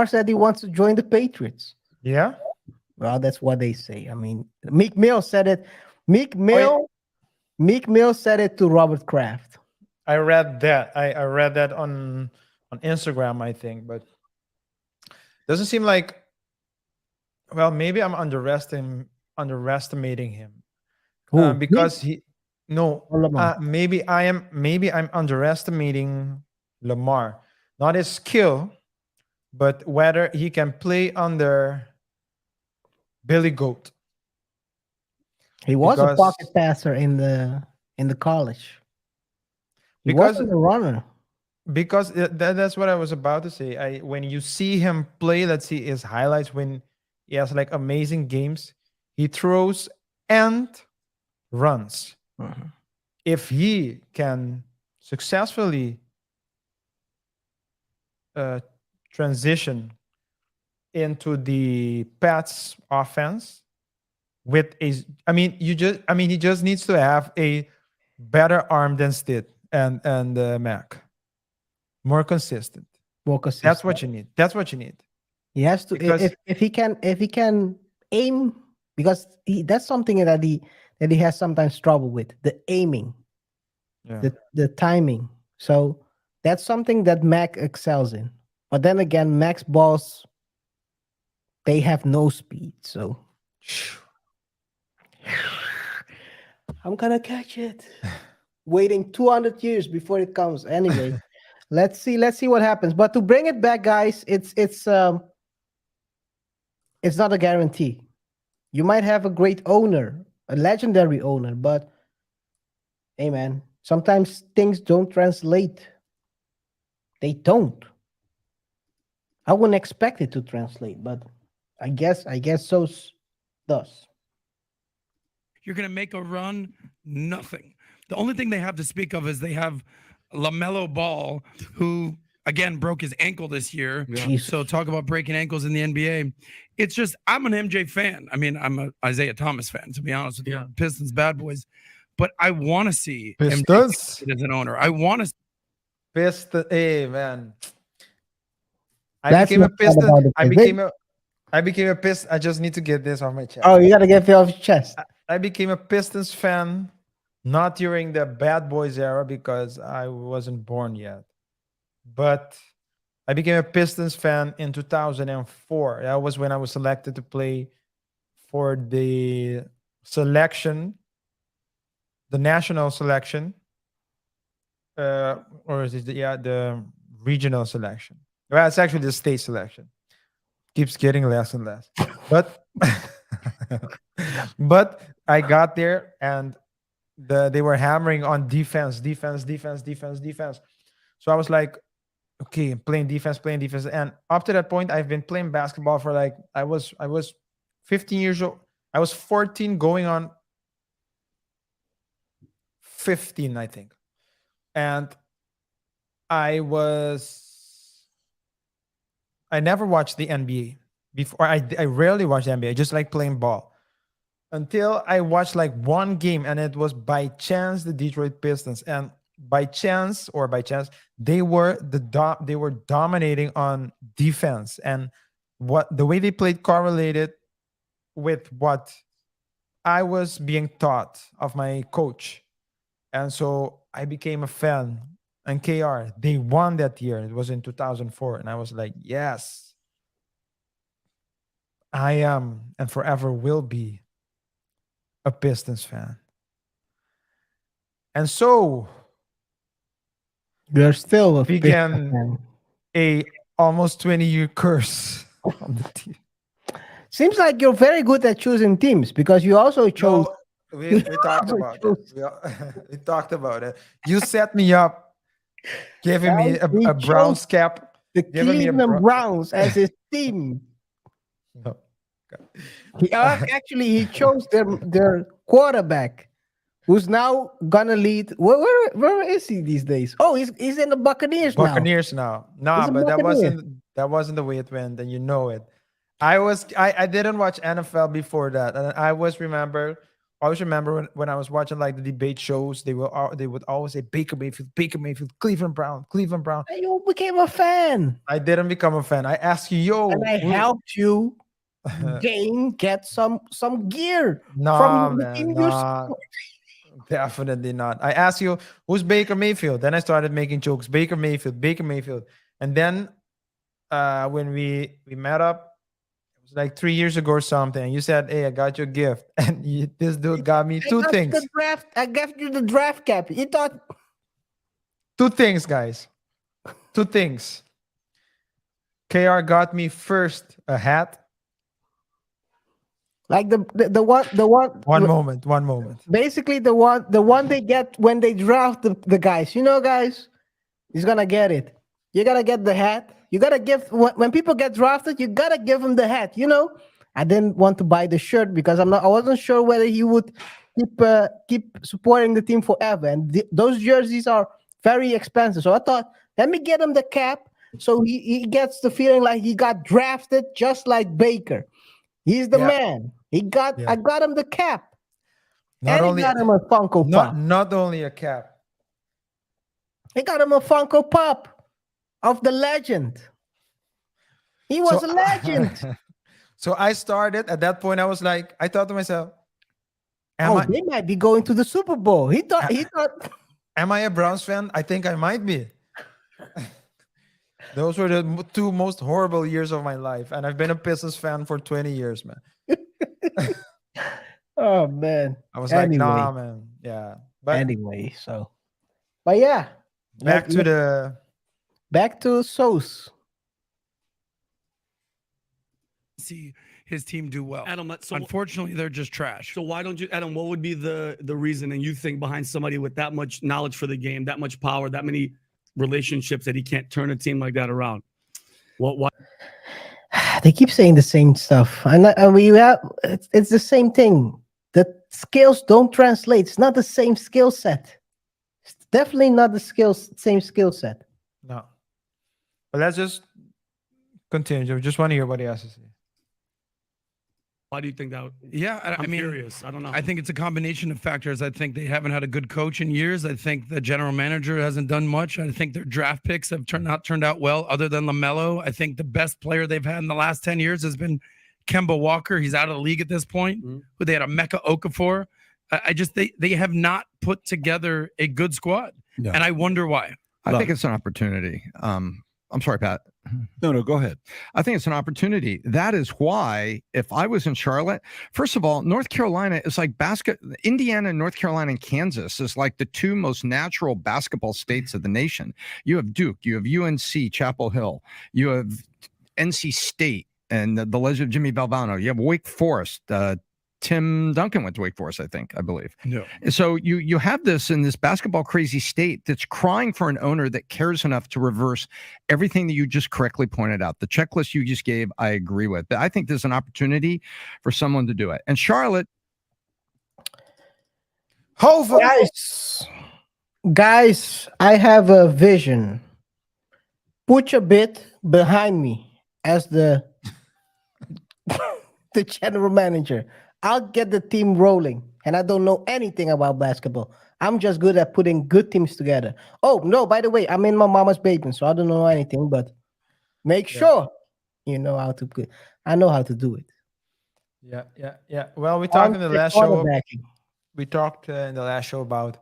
said he wants to join the Patriots. Yeah. Well, that's what they say. I mean, Meek Mill said it. Meek Mill said it to Robert Kraft. I read that. I read that on Instagram, I think, but doesn't seem like. Well, maybe I'm underestimating him Who? because he. No, Or Lamar? maybe I'm underestimating Lamar, not his skill, but whether he can play under Billy Goat. He was a because- pocket passer in the college. He Because- wasn't a runner. Because that's what I was about to say. When you see him play, let's see his highlights when he has like amazing games. He throws and runs. Mhm. If he can successfully transition into the Pats offense with he just needs to have a better arm than Stitt and Mac. More consistent. More consistent. That's what you need. That's what you need. He has to Because- if he can aim, because that's something that he has sometimes trouble with, the aiming, Yeah. the timing. So that's something that Mac excels in. But then again, Mac's balls, they have no speed. So I'm gonna catch it. Waiting 200 years before it comes. Anyway, let's see what happens. But to bring it back, guys, it's not a guarantee. You might have a great owner, a legendary owner, but hey, man, sometimes things don't translate. They don't. I wouldn't expect it to translate, but I guess so does. You're going to make a run, nothing. The only thing they have to speak of is they have LaMelo Ball, who again broke his ankle this year. Jesus. So talk about breaking ankles in the NBA. It's just, I'm an MJ fan. I mean, I'm a Isaiah Thomas fan, to be honest with you. Pistons, bad boys. But I want to see MJ Pistons. as an owner. I want to. Hey man. I That's became a not bad about Piston. it, I became a Piston. I just need to get this off my chest. Oh, you gotta get it off your chest. I became a Pistons fan not during the Bad Boys era because I wasn't born yet. But I became a Pistons fan in 2004. That was when I was selected to play for the selection, the national selection, or is it the regional selection? Well, it's actually the state selection. Keeps getting less and less. But but I got there and they were hammering on defense. So I was like, okay, playing defense. And up to that point, I've been playing basketball for like I was 15 years old. I was 14 going on 15, I think. And I never watched the NBA before. I rarely watched the NBA. I just like playing ball. until I watched like one game, and it was by chance the Detroit Pistons, and by chance or by chance they were they were dominating on defense, and what the way they played correlated with what I was being taught of my coach, and so I became a fan. And KR, they won that year. It was in 2004, and I was like, yes, I am and forever will be a Pistons fan. And so You're still a began fan. a almost 20-year curse on the team. Seems like you're very good at choosing teams because you also chose. No, we talked about it. We talked about it. You set me up, giving me Guys, he a Browns chose cap. the Giving me a Cleveland Browns as his team. No. Actually, he chose their quarterback, who's now gonna lead. Where is he these days? Oh, he's in the Buccaneers now. Buccaneers now. Nah, He's a but Buccaneer. that wasn't the way it went, and you know it. I didn't watch NFL before that, and I always remember when I was watching like the debate shows, they would always say Baker Mayfield, Cleveland Brown, Cleveland Brown. And you became a fan, I didn't become a fan. I asked you, yo, and I helped you get some gear nah, from the man, team you nah, support. definitely not. I asked you, who's Baker Mayfield? Then I started making jokes, Baker Mayfield, and then when we met up. It was like 3 years ago or something. And you said, "Hey, I got you a gift," and this dude got me I two got things. the draft. I gave you the draft cap. You thought Two things, guys. Two things. KR got me first a hat. like the one. One moment. Basically, the one they get when they draft the guys. You know, guys, he's gonna get it. You gotta get the hat. You gotta give when people get drafted. You gotta give them the hat. You know, I didn't want to buy the shirt because I wasn't sure whether he would keep supporting the team forever. And those jerseys are very expensive. So I thought, let me get him the cap so he gets the feeling like he got drafted just like Baker. He's the Yeah. man. I got him the cap. Not And only he got him a Funko Pop. not only a cap. He got him a Funko Pop of the legend. He was a legend. So I started at that point. I thought to myself, They might be going to the Super Bowl. He thought am I a Browns fan? I think I might be. Those were the two most horrible years of my life, and I've been a Pistons fan for 20 years, man. oh man. I was like, nah, man. Yeah. But But yeah. back to Sauce. See his team do well. Adam, so Unfortunately, they're just trash. So why don't you, Adam? What would be the reason and you think behind somebody with that much knowledge for the game, that much power, that many relationships that he can't turn a team like that around? Why? They keep saying the same stuff, and it's the same thing. The skills don't translate. It's not the same skill set. It's definitely not the same skill set. No. But let's just continue. I just want to hear what he has to say. Why do you think that? Yeah, I'm I mean, curious. I don't know. I think it's a combination of factors. I think they haven't had a good coach in years. I think the general manager hasn't done much. I think their draft picks have turned out well, other than LaMelo. I think the best player they've had in the last 10 years has been Kemba Walker. He's out of the league at this point. Mhm. Who they had a Mecca Okafor. They have not put together a good squad, No. and I wonder why. I think it's an opportunity. I'm sorry, Pat. No, go ahead. I think it's an opportunity. That is why, if I was in Charlotte, first of all, North Carolina is like Indiana, North Carolina, and Kansas is like the two most natural basketball states of the nation. You have Duke, you have UNC, Chapel Hill, you have NC State, and the legend of Jimmy Valvano. You have Wake Forest. Tim Duncan went to Wake Forest, I believe. No. So you have this in this basketball crazy state that's crying for an owner that cares enough to reverse everything that you just correctly pointed out. The checklist you just gave, I agree with. But I think there's an opportunity for someone to do it. And Charlotte. Guys, I have a vision. Put a bit behind me as the the general manager. I'll get the team rolling. And I don't know anything about basketball. I'm just good at putting good teams together. Oh, no, by the way, I'm in my mama's basement, so I don't know anything, but make Yeah. sure you know how to put. I know how to do it. Yeah. Well, we talked in the Armchair last show. quarterbacking. We talked in the last show about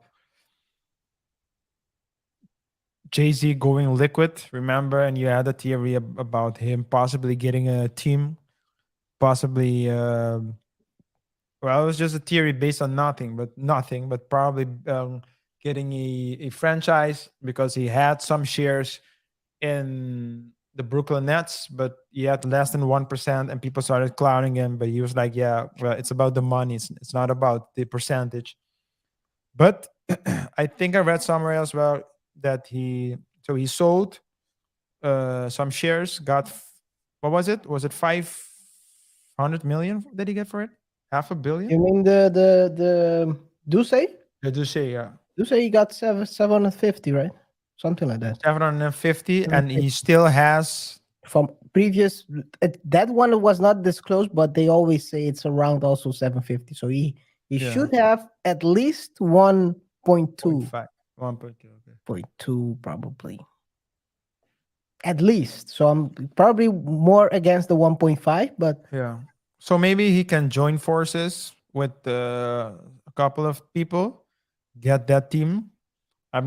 Jay-Z going liquid, remember? And you had a theory about him possibly getting a team, possibly. Well, it was just a theory based on nothing, but probably getting a franchise because he had some shares in the Brooklyn Nets, but he had less than 1%, and people started clowning him. But he was like, "Yeah, well, it's about the money. It's not about the percentage." But I think I read somewhere as well that he sold some shares, got what was it? Was it 500 million that he get for it? Half a billion? You mean the Duce? I do say, yeah. Duce, he got 750, right? Something like that. 750, and he still has. From previous, that one was not disclosed, but they always say it's around also 750. So he Yeah. should have at least 1.2. 0.5, 1.2. Okay. 0.2 probably. At least. So I'm probably more against the 1.5, but Yeah. So maybe he can join forces with a couple of people, get that team. I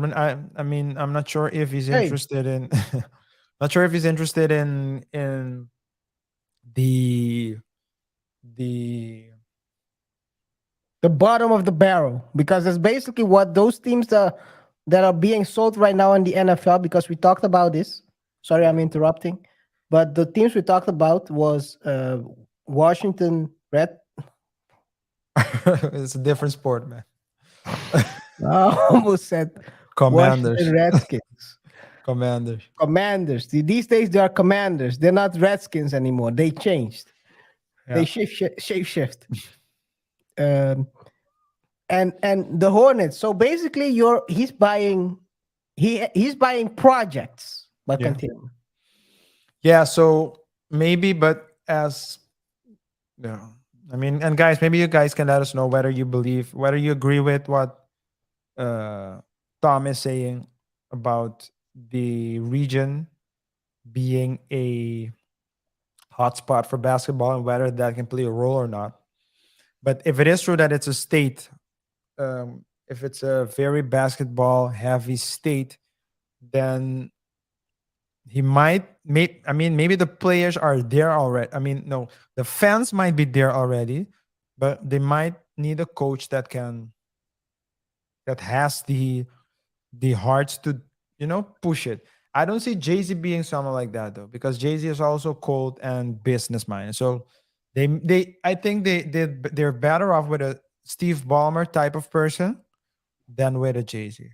mean, I'm not sure if he's Hey. interested in. Not sure if he's interested in the the bottom of the barrel, because it's basically what those teams that are being sold right now in the NFL, because we talked about this. Sorry, I'm interrupting. But the teams we talked about was Washington Red. it's a different sport, man. I almost said Commanders. Washington Redskins. Commanders. These days they are Commanders. They're not Redskins anymore. They changed. Yeah. They shape shift. And the Hornets. So basically, he's buying projects. But Yeah. continue. Yeah, so maybe, but as yeah, I mean, and guys, maybe you guys can let us know whether you agree with what Tom is saying about the region being a hotspot for basketball and whether that can play a role or not. But if it is true that it's a state, if it's a very basketball heavy state, then he might maybe the players are there already. I mean, no, the fans might be there already, but they might need a coach that has the hearts to push it. I don't see Jay-Z being someone like that though, because Jay-Z is also cold and business minded. So I think they're better off with a Steve Ballmer type of person than with a Jay-Z.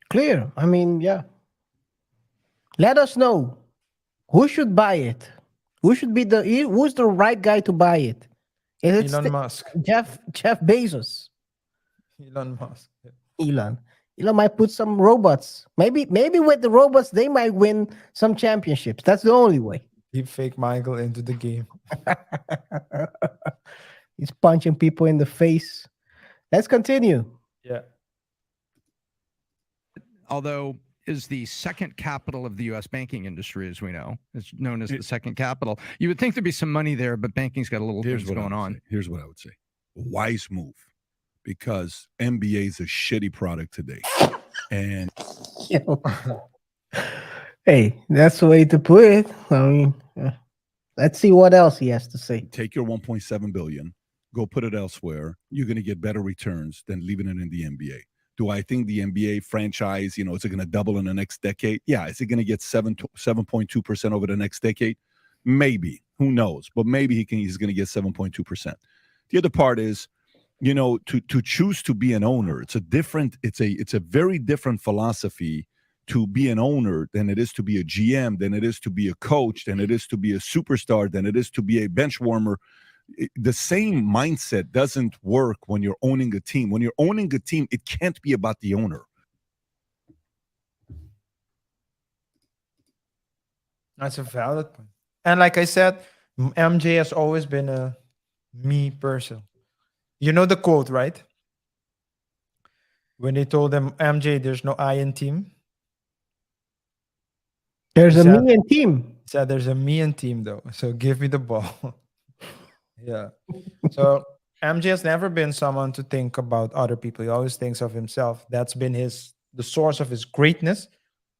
Clear. I mean, yeah. Let us know who should buy it. Who's the right guy to buy it? Is it Elon Musk. Jeff Bezos? Elon Musk. Elon might put some robots. Maybe with the robots they might win some championships. That's the only way. Keep fake Michael into the game. He's punching people in the face. Let's continue. Yeah. Although is the second capital of the U.S. banking industry, as we know. It's known as the second capital. You would think there'd be some money there, but banking's got a little things going on. Here's what I would say. Wise move, because NBA is a shitty product today. And hey, that's the way to put it. I mean, let's see what else he has to say. take your 1.7 billion, go put it elsewhere. You're going to get better returns than leaving it in the NBA. Do I think the NBA franchise, is it going to double in the next decade? Yeah. Is it going to get 7.2% over the next decade? Maybe. Who knows? But maybe he's going to get 7.2%. The other part is, to choose to be an owner. It's a very different philosophy to be an owner than it is to be a GM, than it is to be a coach, than it is to be a superstar, than it is to be a bench warmer. The same mindset doesn't work when you're owning a team. When you're owning a team, it can't be about the owner. That's a valid point. And like I said, MJ has always been a me person. You know the quote, right? When they told him, MJ, there's no I in team. There's He a said, me and team. there's a me in team though. So give me the ball. Yeah. So MJ has never been someone to think about other people. He always thinks of himself. That's been the source of his greatness,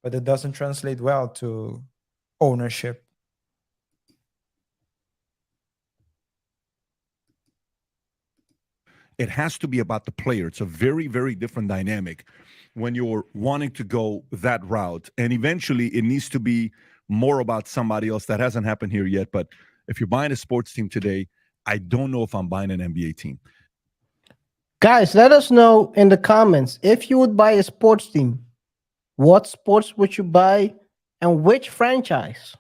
but it doesn't translate well to ownership. It has to be about the player. It's a very, very different dynamic when you're wanting to go that route. And eventually it needs to be more about somebody else. That hasn't happened here yet. But if you're buying a sports team today, I don't know if I'm buying an NBA team. Guys, let us know in the comments if you would buy a sports team. What sports would you buy and which franchise?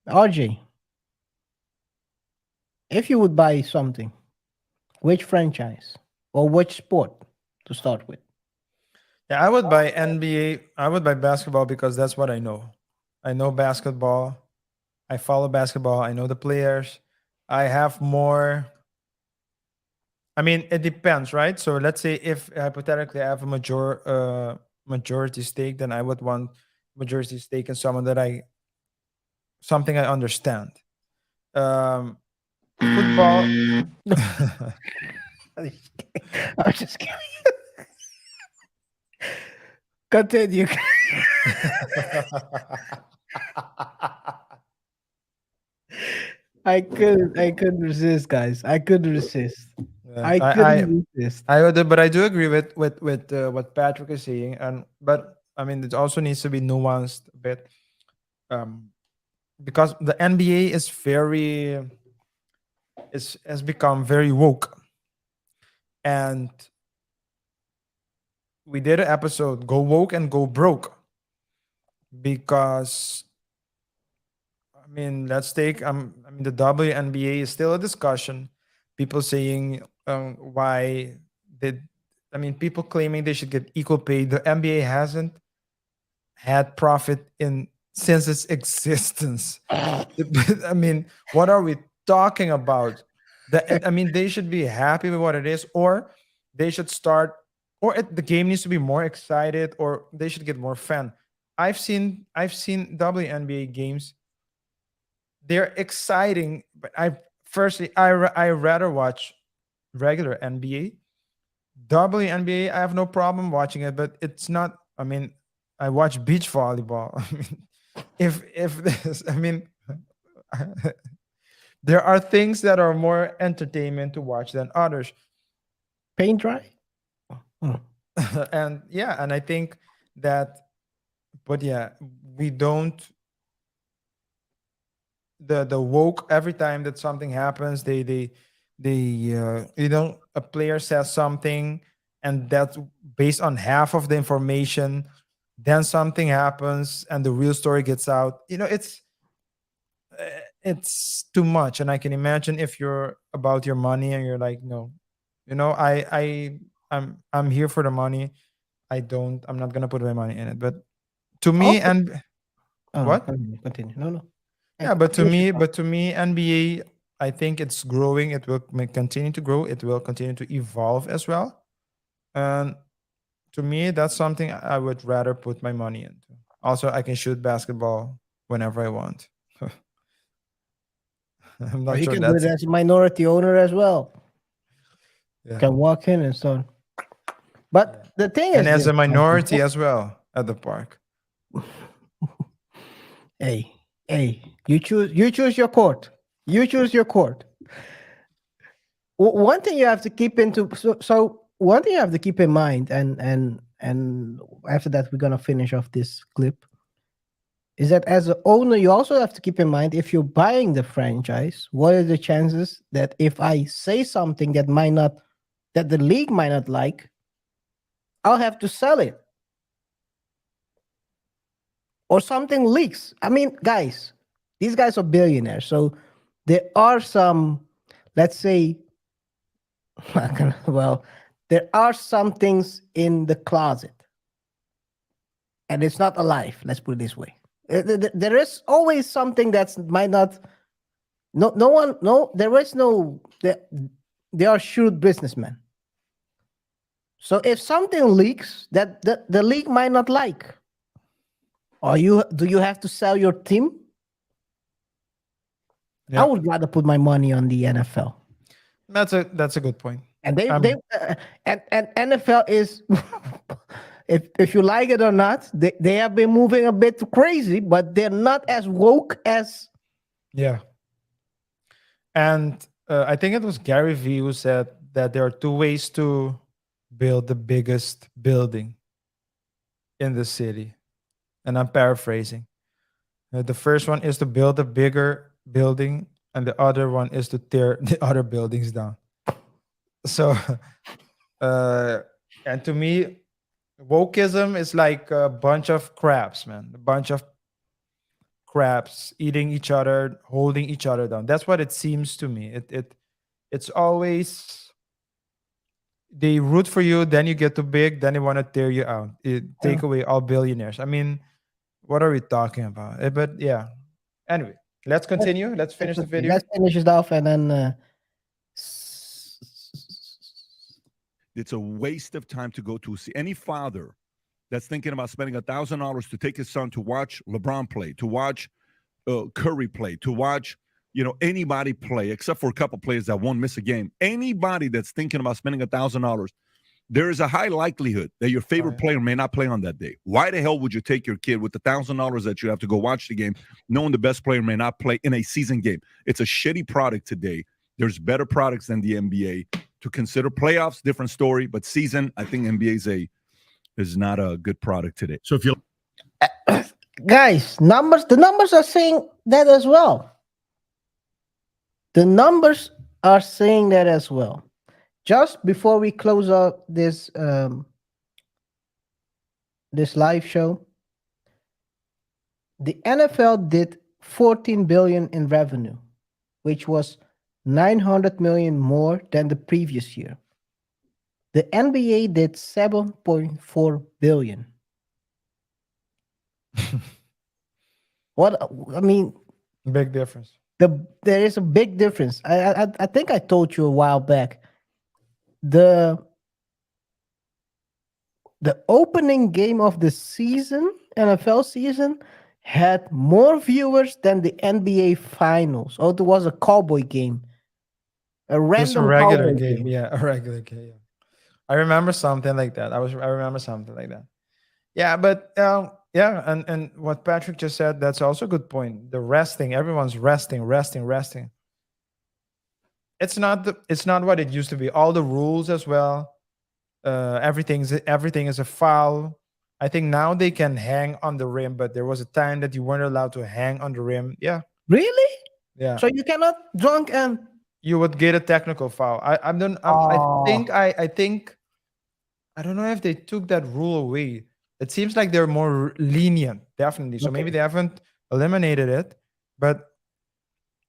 RJ, if you would buy something, which franchise or which sport to start with? Yeah, I would buy NBA. I would buy basketball because that's what I know. I know basketball. I follow basketball. I know the players. I have more. I mean, it depends, right? So let's say if hypothetically I have a majority stake, then I would want majority stake in someone something I understand. Football. I'm just kidding. Continue. I couldn't resist, guys. I couldn't resist. Yeah, I couldn't resist. I would, but I do agree with what Patrick is saying, and but I mean it also needs to be nuanced a bit, um, because the NBA is has become very woke, and we did an episode "Go Woke and Go Broke" because I mean let's take I mean the WNBA is still a discussion. People saying why did I mean people claiming they should get equal pay. The NBA hasn't had profit in since its existence. I mean, what are we talking about? I mean, they should be happy with what it is, or they should start, the game needs to be more excited, or they should get more fan. I've seen WNBA games. They're exciting, but I rather watch regular NBA. WNBA, I have no problem watching it, but it's not. I mean, I watch beach volleyball. I mean, if this, I mean, there are things that are more entertainment to watch than others. Paint dry? Oh. And yeah, and I think that, but yeah, we don't. The woke every time that something happens, they a player says something, and that's based on half of the information. Then something happens, and the real story gets out. It's too much, and I can imagine if you're about your money and you're like, no, I'm here for the money. I'm not gonna put my money in it. But to me, Also, and what? Continue. No. Yeah, but to me, NBA, I think it's growing. It will continue to grow. It will continue to evolve as well. And to me, that's something I would rather put my money into. Also, I can shoot basketball whenever I want. I'm Or not you sure can do it that's as a minority owner as well. yeah. Can walk in and so on. But the thing is, And as this, a minority as well at the park. hey, you choose your court. You choose your court. One thing you have to keep so one thing you have to keep in mind, and after that we're gonna finish off this clip, is that as an owner you also have to keep in mind, if you're buying the franchise, what are the chances that if I say something that the league might not like, I'll have to sell it, or something leaks. I mean, guys, these guys are billionaires, so there are some, let's say, well, there are some things in the closet, and it's not alive. Let's put it this way. There is always something that's might not. No one. No, there is no. They are shrewd businessmen. So if something leaks that the league might not like, or do you have to sell your team? Yeah. I would rather put my money on the NFL. That's a good point. And Um, and NFL is if you like it or not, they have been moving a bit crazy, but they're not as woke as Yeah. And I think it was Gary Vee who said that there are two ways to build the biggest building in the city. And I'm paraphrasing. The first one is to build a bigger building, and the other one is to tear the other buildings down. So, and to me, wokeism is like a bunch of crabs, man. A bunch of crabs eating each other, holding each other down. That's what it seems to me. It's always they root for you, then you get too big, then they want to tear you out. Take away all billionaires. I mean, what are we talking about? But yeah. Anyway, let's continue. Let's finish the video. Let's finish it off and then It's a waste of time to go to see any father that's thinking about spending $1,000 to take his son to watch LeBron play, to watch Curry play, to watch anybody play, except for a couple players that won't miss a game. Anybody that's thinking about spending $1,000, there is a high likelihood that your favorite player may not play on that day. Why the hell would you take your kid with the $1,000 that you have to go watch the game, knowing the best player may not play in a season game? It's a shitty product today. There's better products than the NBA. To consider playoffs, different story, but season, I think NBA is not a good product today. So if you guys, the numbers are saying that as well. The numbers are saying that as well. Just before we close out this this live show, the NFL did 14 billion in revenue, which was 900 million more than the previous year. The NBA did 7.4 billion. I mean, Big difference. there is a big difference. I think I told you a while back. The opening game of the season, NFL season, had more viewers than the NBA finals. Oh, it was a Cowboy game. A Just a random regular Cowboy game. Yeah, a regular game. Yeah. I remember something like that. I remember something like that. Yeah, but yeah, and what Patrick just said, that's also a good point. The resting, everyone's resting. It's not what it used to be. All the rules as well. Everything is a foul. I think now they can hang on the rim, but there was a time that you weren't allowed to hang on the rim. Yeah, Really? yeah. So you cannot dunk and You would get a technical foul. I don't. I think I don't know if they took that rule away. It seems like they're more lenient, definitely. So maybe Okay. they haven't eliminated it, but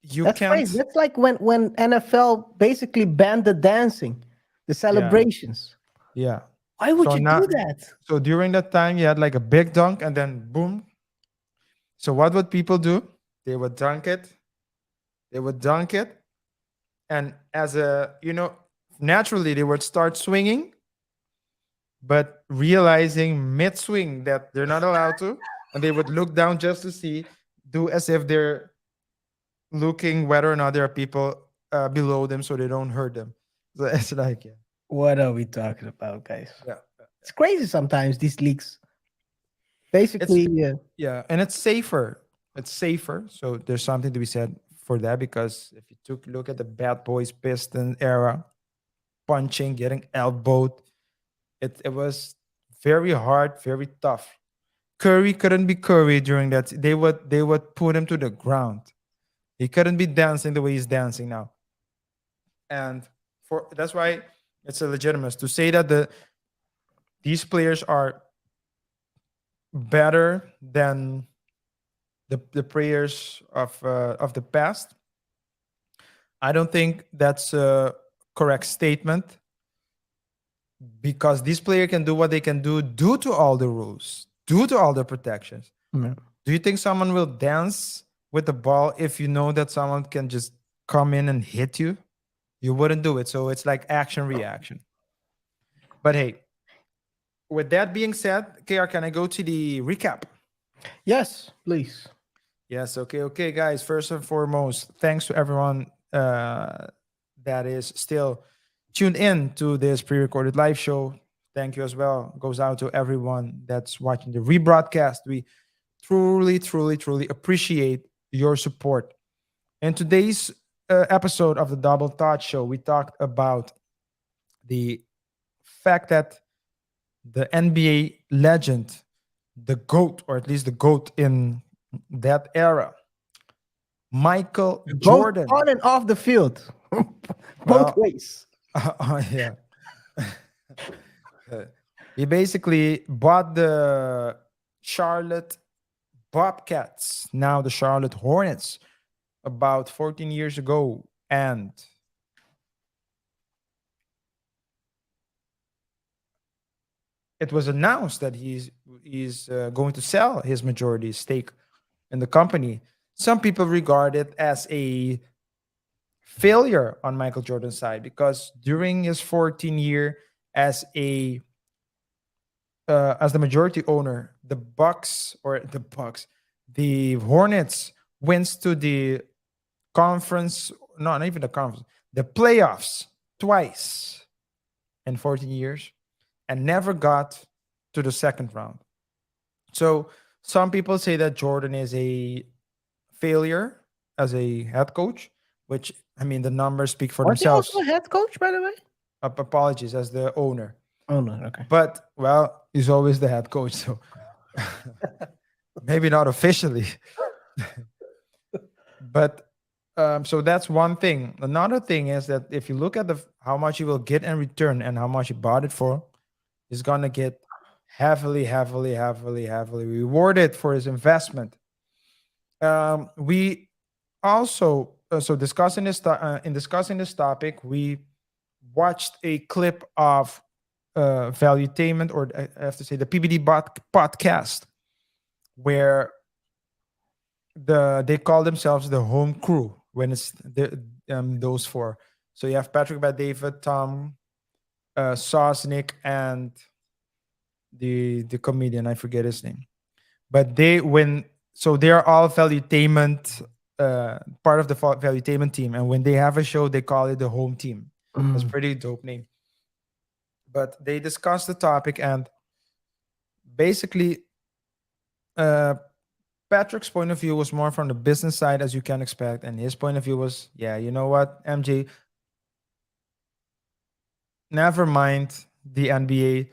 you that's can't. crazy. That's like when NFL basically banned the dancing, the celebrations. Yeah. Why would So you now- do that? So during that time, you had like a big dunk, and then boom. So what would people do? They would dunk it. And as naturally they would start swinging, but realizing mid swing that they're not allowed to, and they would look down just to do as if they're looking whether or not there are people below them so they don't hurt them. So it's like, yeah. What are we talking about, guys? Yeah. It's crazy sometimes, these leaks. Basically, Yeah, and it's safer. So there's something to be said for that, because if you took a look at the Bad Boys Piston era, punching, getting elbowed, it was very hard, very tough. Curry couldn't be Curry during that. They would put him to the ground. He couldn't be dancing the way he's dancing now. And that's why it's illegitimate to say that these players are better than the players of the past. I don't think that's a correct statement, because this player can do what they can do due to all the rules, due to all the protections, Yeah. Do you think someone will dance with the ball if you know that someone can just come in and hit you? You wouldn't do it. So it's like action reaction. But hey, with that being said, KR, can I go to the recap? Yes, please. Yes, okay, guys. First and foremost, thanks to everyone that is still tuned in to this pre-recorded live show. Thank you as well. Goes out to everyone that's watching the rebroadcast. We truly appreciate your support. In today's episode of the Double Thought Show, we talked about the fact that the NBA legend, the GOAT, or at least the GOAT in that era, Michael Both Jordan. on and off the field. Well, Both ways. Yeah. He basically bought the Charlotte Bobcats, now the Charlotte Hornets, about 14 years ago. And it was announced that he's going to sell his majority stake in the company. Some people regard it as a failure on Michael Jordan's side because during his 14-year as the majority owner, the Hornets wins to the conference, no, not even the conference, the playoffs twice in 14 years and never got to the second round. So some people say that Jordan is a failure as a head coach, which I mean the numbers speak for Was he themselves. also a head coach, by the way? Apologies as the owner. Oh no, okay. But well, he's always the head coach, so maybe not officially. But so that's one thing. Another thing is that if you look at how much he will get in return and how much he bought it for, he's gonna get heavily rewarded for his investment. We also so discussing this in discussing this topic, we watched a clip of Valuetainment, or I have to say the PBD podcast, where they call themselves the home crew when it's those four. So you have Patrick Bet-David, Tom, Sosnick, and the comedian, I forget his name. But they're all Valuetainment, part of the Valuetainment team, and when they have a show, they call it the home team. That's a pretty dope name. But they discussed the topic, and basically Patrick's point of view was more from the business side, as you can expect, and his point of view was, yeah, you know what, MJ, never mind the NBA,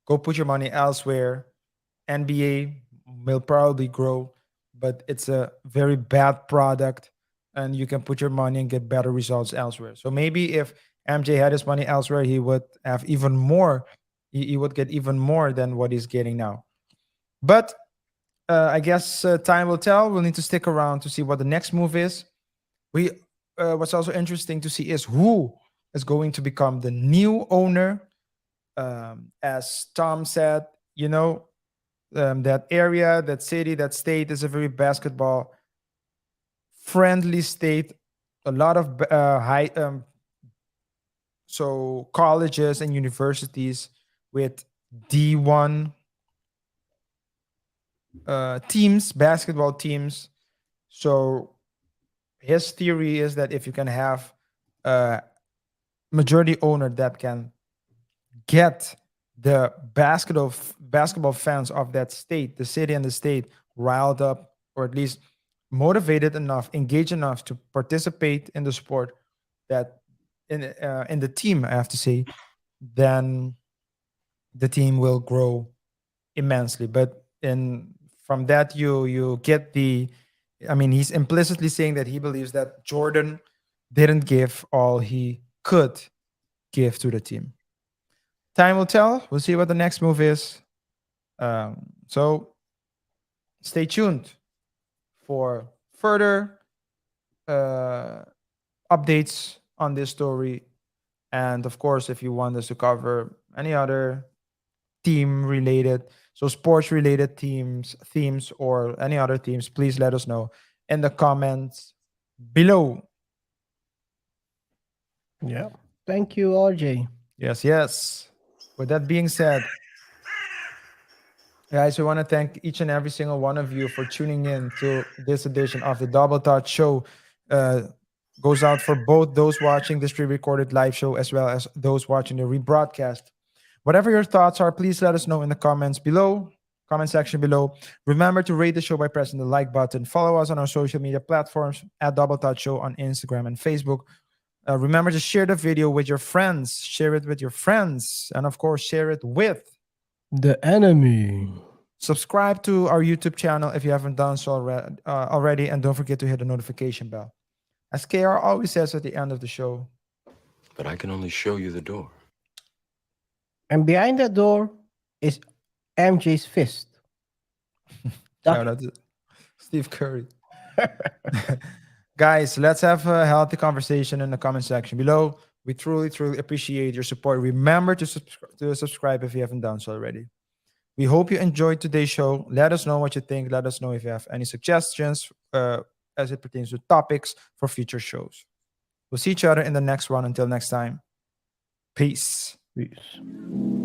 go put your money elsewhere. NBA will probably grow, but it's a very bad product, and you can put your money and get better results elsewhere. So maybe if MJ had his money elsewhere, he would have even more. He would get even more than what he's getting now. But I guess time will tell. We'll need to stick around to see what the next move is. What's also interesting to see is who is going to become the new owner. As Tom said, that area, that city, that state is a very basketball friendly state. A lot of so colleges and universities with D1 teams, basketball teams. So his theory is that if you can have a majority owner that can get the basketball fans of that state, the city and the state, riled up, or at least motivated enough, engaged enough to participate in the sport, that in the team, I have to say, then the team will grow immensely. But from that, you get he's implicitly saying that he believes that Jordan didn't give all he could give to the team. Time will tell. We'll see what the next move is. So stay tuned for further updates on this story. And of course, if you want us to cover any other team related, so sports related themes, or any other themes, please let us know in the comments below. Yeah. Thank you, RJ. Yes, yes. With that being said, guys, we want to thank each and every single one of you for tuning in to this edition of the Double Touch Show. Goes out for both those watching this pre-recorded live show as well as those watching the rebroadcast. Whatever your thoughts are, please let us know in the comment section below. Remember to rate the show by pressing the like button. Follow us on our social media platforms at Double Touch Show on Instagram and Facebook. Remember to share the video with your friends. Share it with your friends. And of course, share it with The enemy. subscribe to our YouTube channel if you haven't done so already. And don't forget to hit the notification bell. As KaiR always says at the end of the show. But I can only show you the door. And behind that door is MJ's fist. Shout out to Steve Curry. Guys, let's have a healthy conversation in the comment section below. We truly, truly appreciate your support. Remember to subscribe if you haven't done so already. We hope you enjoyed today's show. Let us know what you think. Let us know if you have any suggestions as it pertains to topics for future shows. We'll see each other in the next one. Until next time, peace. Peace.